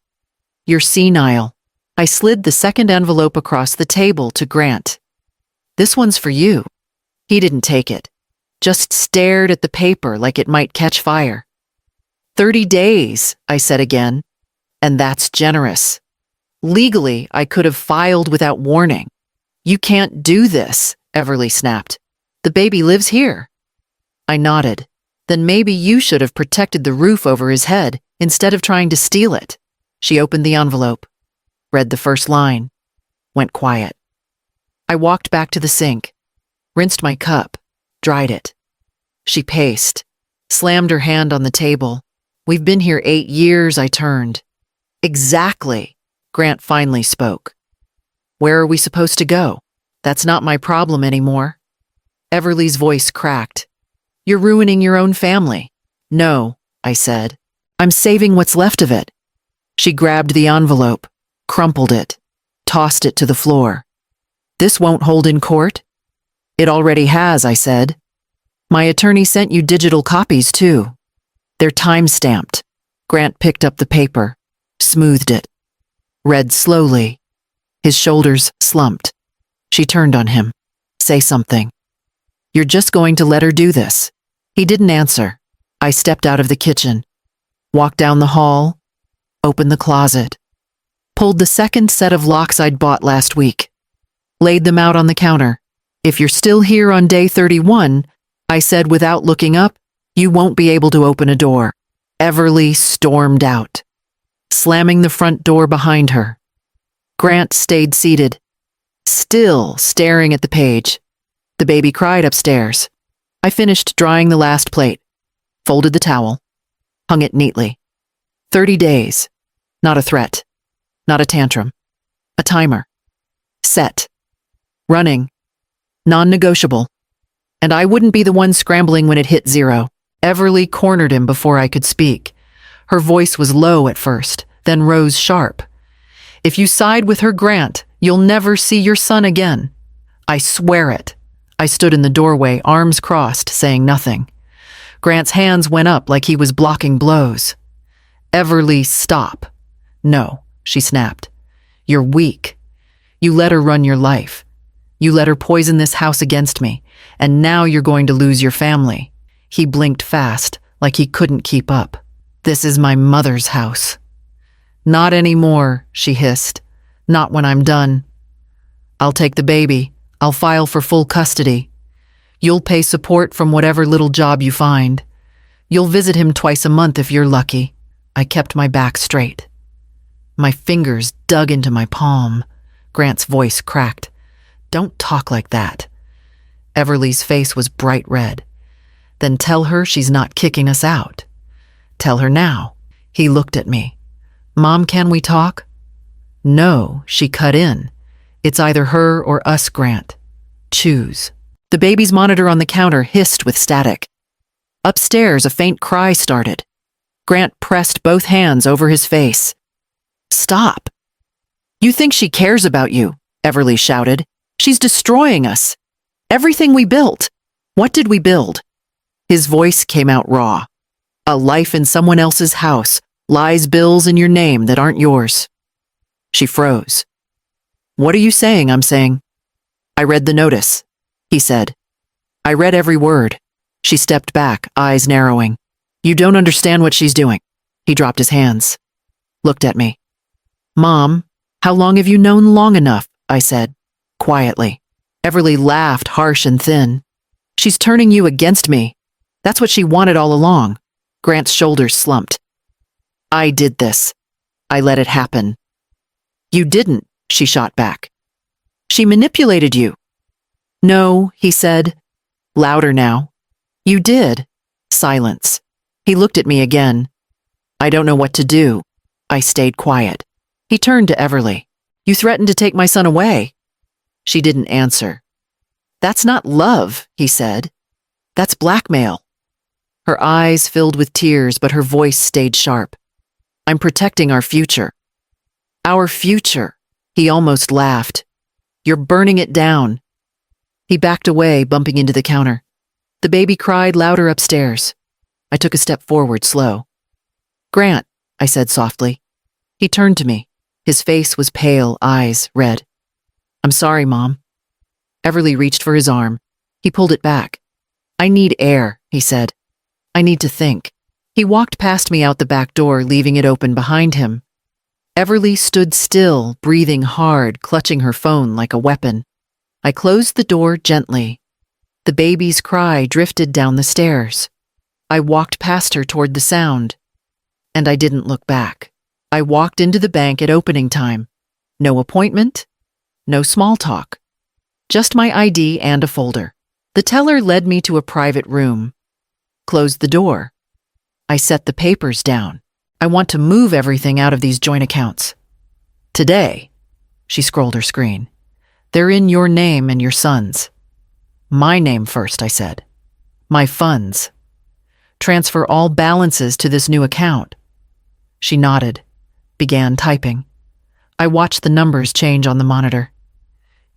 S1: You're senile. I slid the second envelope across the table to Grant. This one's for you. He didn't take it. Just stared at the paper like it might catch fire. 30 days, I said again. And that's generous. Legally, I could have filed without warning. You can't do this, Everly snapped. The baby lives here. I nodded. Then maybe you should have protected the roof over his head instead of trying to steal it. She opened the envelope, read the first line, went quiet. I walked back to the sink, rinsed my cup, dried it. She paced, slammed her hand on the table. We've been here 8 years, I turned. Exactly, Grant finally spoke. Where are we supposed to go? That's not my problem anymore. Everly's voice cracked. You're ruining your own family. No, I said. I'm saving what's left of it. She grabbed the envelope, crumpled it, tossed it to the floor. This won't hold in court? It already has, I said. My attorney sent you digital copies, too. They're time-stamped. Grant picked up the paper, smoothed it, read slowly. His shoulders slumped. She turned on him. Say something. You're just going to let her do this. He didn't answer. I stepped out of the kitchen, walked down the hall, opened the closet, pulled the second set of locks I'd bought last week, laid them out on the counter. If you're still here on day 31, I said without looking up, you won't be able to open a door. Everly stormed out, slamming the front door behind her. Grant stayed seated, still staring at the page. The baby cried upstairs. I finished drying the last plate, folded the towel, hung it neatly. 30 days. Not a threat. Not a tantrum. A timer. Set. Running. Non-negotiable. And I wouldn't be the one scrambling when it hit 0. Everly cornered him before I could speak. Her voice was low at first, then rose sharp. If you side with her, Grant, you'll never see your son again. I swear it. I stood in the doorway, arms crossed, saying nothing. Grant's hands went up like he was blocking blows. Everly, stop. No, she snapped. You're weak. You let her run your life. You let her poison this house against me, and now you're going to lose your family. He blinked fast, like he couldn't keep up. This is my mother's house. Not anymore, she hissed. Not when I'm done. I'll take the baby. I'll file for full custody. You'll pay support from whatever little job you find. You'll visit him twice a month if you're lucky. I kept my back straight. My fingers dug into my palm. Grant's voice cracked. Don't talk like that. Everly's face was bright red. Then tell her she's not kicking us out. Tell her now. He looked at me. Mom, can we talk? No, she cut in. It's either her or us, Grant. Choose. The baby's monitor on the counter hissed with static. Upstairs, a faint cry started. Grant pressed both hands over his face. Stop. You think she cares about you, Everly shouted. She's destroying us. Everything we built. What did we build? His voice came out raw. A life in someone else's house lies bills in your name that aren't yours. She froze. What are you saying? I'm saying. I read the notice, he said. I read every word. She stepped back, eyes narrowing. You don't understand what she's doing. He dropped his hands. Looked at me. Mom, how long have you known long enough? I said, quietly. Everly laughed, harsh and thin. She's turning you against me. That's what she wanted all along. Grant's shoulders slumped. I did this. I let it happen. You didn't, she shot back. She manipulated you. No, he said, louder now. You did. Silence. He looked at me again. I don't know what to do. I stayed quiet. He turned to Everly. You threatened to take my son away. She didn't answer. That's not love, he said. That's blackmail. Her eyes filled with tears, but her voice stayed sharp. I'm protecting our future. Our future. He almost laughed. You're burning it down. He backed away, bumping into the counter. The baby cried louder upstairs. I took a step forward, slow. Grant, I said softly. He turned to me. His face was pale, eyes red. I'm sorry, Mom. Everly reached for his arm. He pulled it back. I need air, he said. I need to think. He walked past me out the back door, leaving it open behind him. Everly stood still, breathing hard, clutching her phone like a weapon. I closed the door gently. The baby's cry drifted down the stairs. I walked past her toward the sound. And I didn't look back. I walked into the bank at opening time. No appointment, no small talk. Just my ID and a folder. The teller led me to a private room. Closed the door. I set the papers down. I want to move everything out of these joint accounts. Today, she scrolled her screen. They're in your name and your son's. My name first, I said. My funds. Transfer all balances to this new account. She nodded. began typing. I watched the numbers change on the monitor.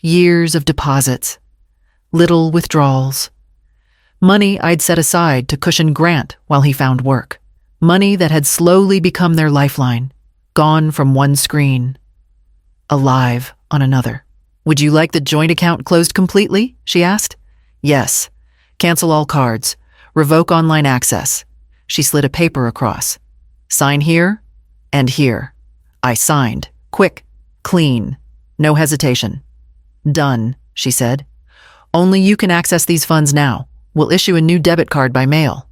S1: Years of deposits. Little withdrawals. Money I'd set aside to cushion Grant while he found work. Money that had slowly become their lifeline, gone from one screen, alive on another. Would you like the joint account closed completely? She asked. Yes. Cancel all cards. Revoke online access. She slid a paper across. Sign here and here. I signed. Quick, clean, no hesitation. Done, she said. Only you can access these funds now. We'll issue a new debit card by mail.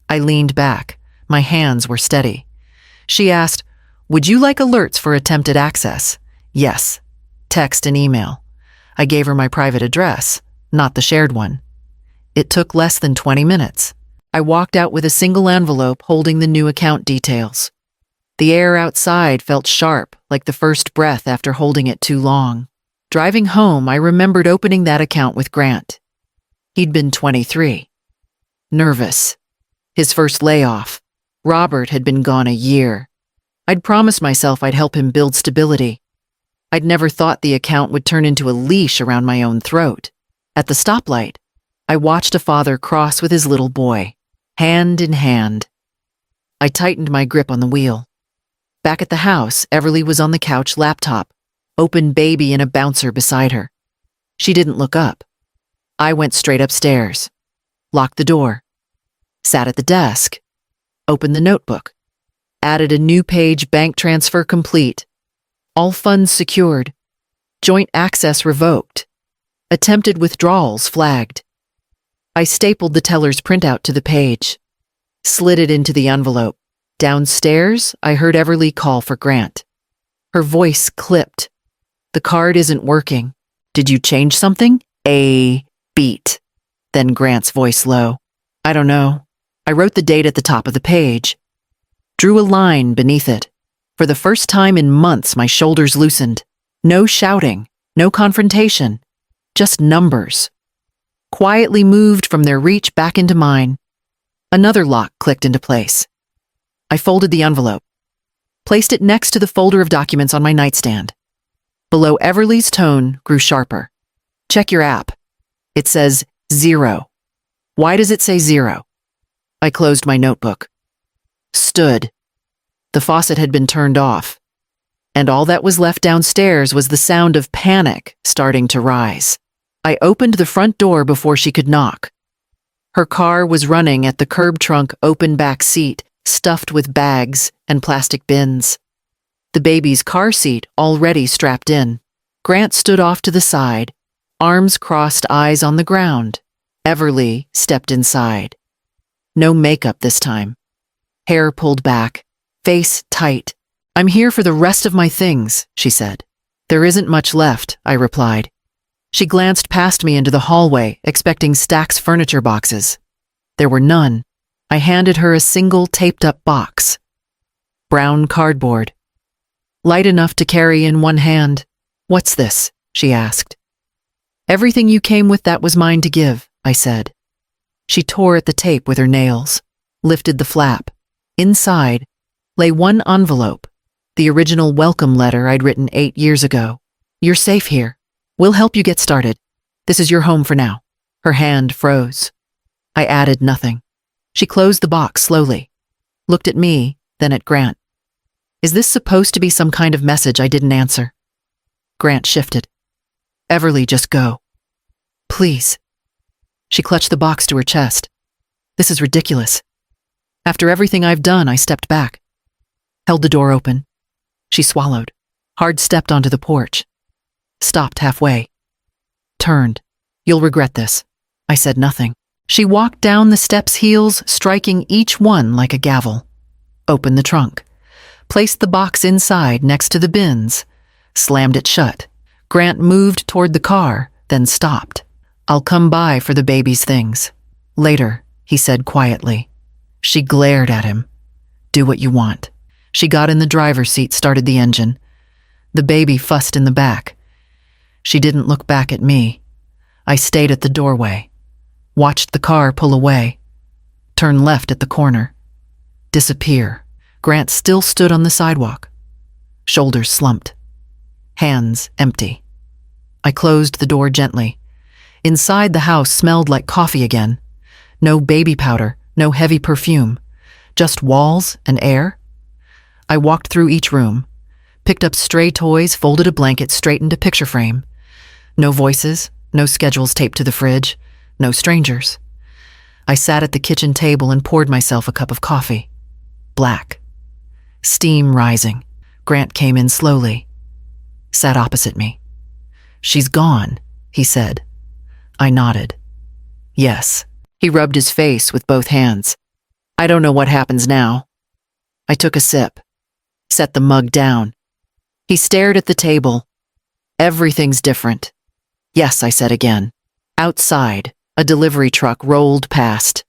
S1: I leaned back. My hands were steady. She asked, would you like alerts for attempted access? Yes. Text and email. I gave her my private address, not the shared one. It took less than 20 minutes. I walked out with a single envelope holding the new account details. The air outside felt sharp, like the first breath after holding it too long. Driving home, I remembered opening that account with Grant. He'd been 23. Nervous. His first layoff. Robert had been gone a year. I'd promised myself I'd help him build stability. I'd never thought the account would turn into a leash around my own throat. At the stoplight, I watched a father cross with his little boy, hand in hand. I tightened my grip on the wheel. Back at the house, Everly was on the couch laptop, open baby in a bouncer beside her. She didn't look up. I went straight upstairs, locked the door, sat at the desk, opened the notebook, added a new page bank transfer complete, all funds secured, joint access revoked, attempted withdrawals flagged. I stapled the teller's printout to the page, slid it into the envelope. Downstairs, I heard Everly call for Grant. Her voice clipped. The card isn't working. Did you change something? A beat. Then Grant's voice low. I don't know. I wrote the date at the top of the page. Drew a line beneath it. For the first time in months, my shoulders loosened. No shouting, no confrontation, just numbers. Quietly moved from their reach back into mine. Another lock clicked into place. I folded the envelope, placed it next to the folder of documents on my nightstand. Below Everly's tone grew sharper. Check your app. It says 0. Why does it say 0? I closed my notebook. Stood. The faucet had been turned off, and all that was left downstairs was the sound of panic starting to rise. I opened the front door before she could knock. Her car was running at the curb trunk open back seat, stuffed with bags and plastic bins. The baby's car seat already strapped in. Grant stood off to the side, arms crossed, eyes on the ground. Everly stepped inside. No makeup this time. Hair pulled back, face tight. I'm here for the rest of my things, she said. There isn't much left, I replied. She glanced past me into the hallway, expecting Stack's furniture boxes. There were none. I handed her a single taped-up box. Brown cardboard. Light enough to carry in one hand. What's this? She asked. Everything you came with that was mine to give, I said. She tore at the tape with her nails, lifted the flap. Inside lay one envelope, the original welcome letter I'd written 8 years ago. You're safe here. We'll help you get started. This is your home for now. Her hand froze. I added nothing. She closed the box slowly, looked at me, then at Grant. Is this supposed to be some kind of message I didn't answer? Grant shifted. Everly, just go. Please. She clutched the box to her chest. This is ridiculous. After everything I've done, I stepped back. Held the door open. She swallowed, hard-stepped onto the porch. Stopped halfway. Turned. You'll regret this. I said nothing. She walked down the steps' heels, striking each one like a gavel. Opened the trunk. Placed the box inside next to the bins. Slammed it shut. Grant moved toward the car, then stopped. I'll come by for the baby's things. Later, he said quietly. She glared at him. Do what you want. She got in the driver's seat, started the engine. The baby fussed in the back. She didn't look back at me. I stayed at the doorway. Watched the car pull away. Turn left at the corner. Disappear. Grant still stood on the sidewalk, shoulders slumped, hands empty. I closed the door gently. Inside, the house smelled like coffee again. No baby powder, no heavy perfume, just walls and air. I walked through each room, picked up stray toys, folded a blanket, straightened a picture frame. No voices, no schedules taped to the fridge, no strangers. I sat at the kitchen table and poured myself a cup of coffee. Black. Steam rising. Grant came in slowly. Sat opposite me. "She's gone," he said. I nodded. "Yes." He rubbed his face with both hands. "I don't know what happens now." I took a sip. Set the mug down. He stared at the table. "Everything's different." "Yes," I said again. Outside, a delivery truck rolled past.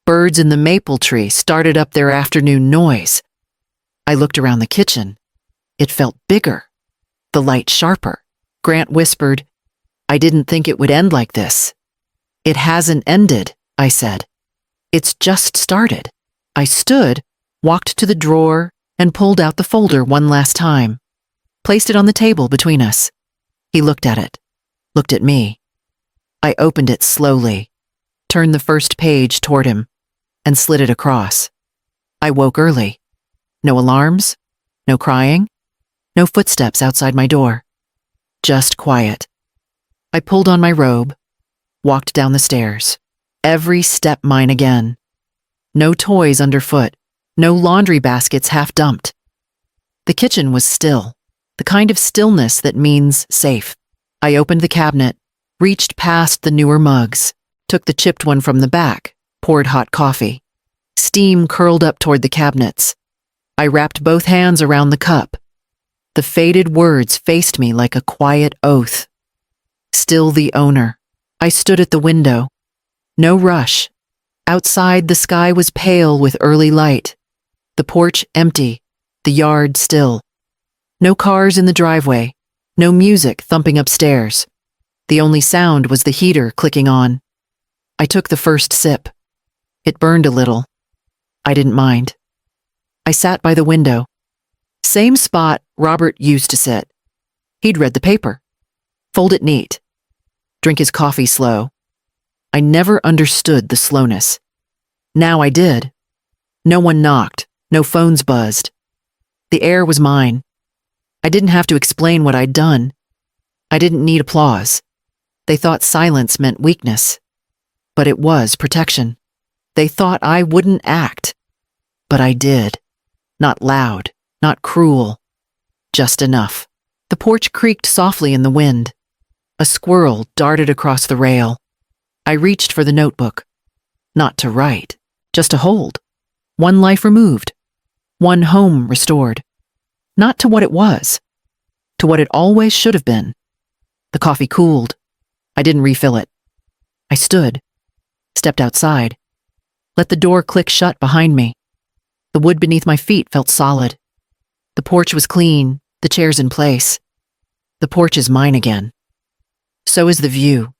S1: Birds in the maple tree started up their afternoon noise. I looked around the kitchen. It felt bigger, the light sharper. Grant whispered, "I didn't think it would end like this." "It hasn't ended," I said. "It's just started." I stood, walked to the drawer, and pulled out the folder one last time. Placed it on the table between us. He looked at it, looked at me. I opened it slowly, turned the first page toward him, and slid it across. I woke early. No alarms, no crying, no footsteps outside my door. Just quiet. I pulled on my robe, walked down the stairs. Every step mine again. No toys underfoot, no laundry baskets half dumped. The kitchen was still, the kind of stillness that means safe. I opened the cabinet, reached past the newer mugs, took the chipped one from the back, poured hot coffee. Steam curled up toward the cabinets. I wrapped both hands around the cup. The faded words faced me like a quiet oath. Still the owner. I stood at the window. No rush. Outside, the sky was pale with early light. The porch empty, the yard still. No cars in the driveway, no music thumping upstairs. The only sound was the heater clicking on. I took the first sip. It burned a little. I didn't mind. I sat by the window. Same spot Robert used to sit. He'd read the paper. Fold it neat. Drink his coffee slow. I never understood the slowness. Now I did. No one knocked. No phones buzzed. The air was mine. I didn't have to explain what I'd done. I didn't need applause. They thought silence meant weakness. But it was protection. They thought I wouldn't act. But I did. Not loud, not cruel. Just enough. The porch creaked softly in the wind. A squirrel darted across the rail. I reached for the notebook. Not to write, just to hold. One life removed. One home restored. Not to what it was. To what it always should have been. The coffee cooled. I didn't refill it. I stood. Stepped outside. Let the door click shut behind me. The wood beneath my feet felt solid. The porch was clean, the chairs in place. The porch is mine again. So is the view.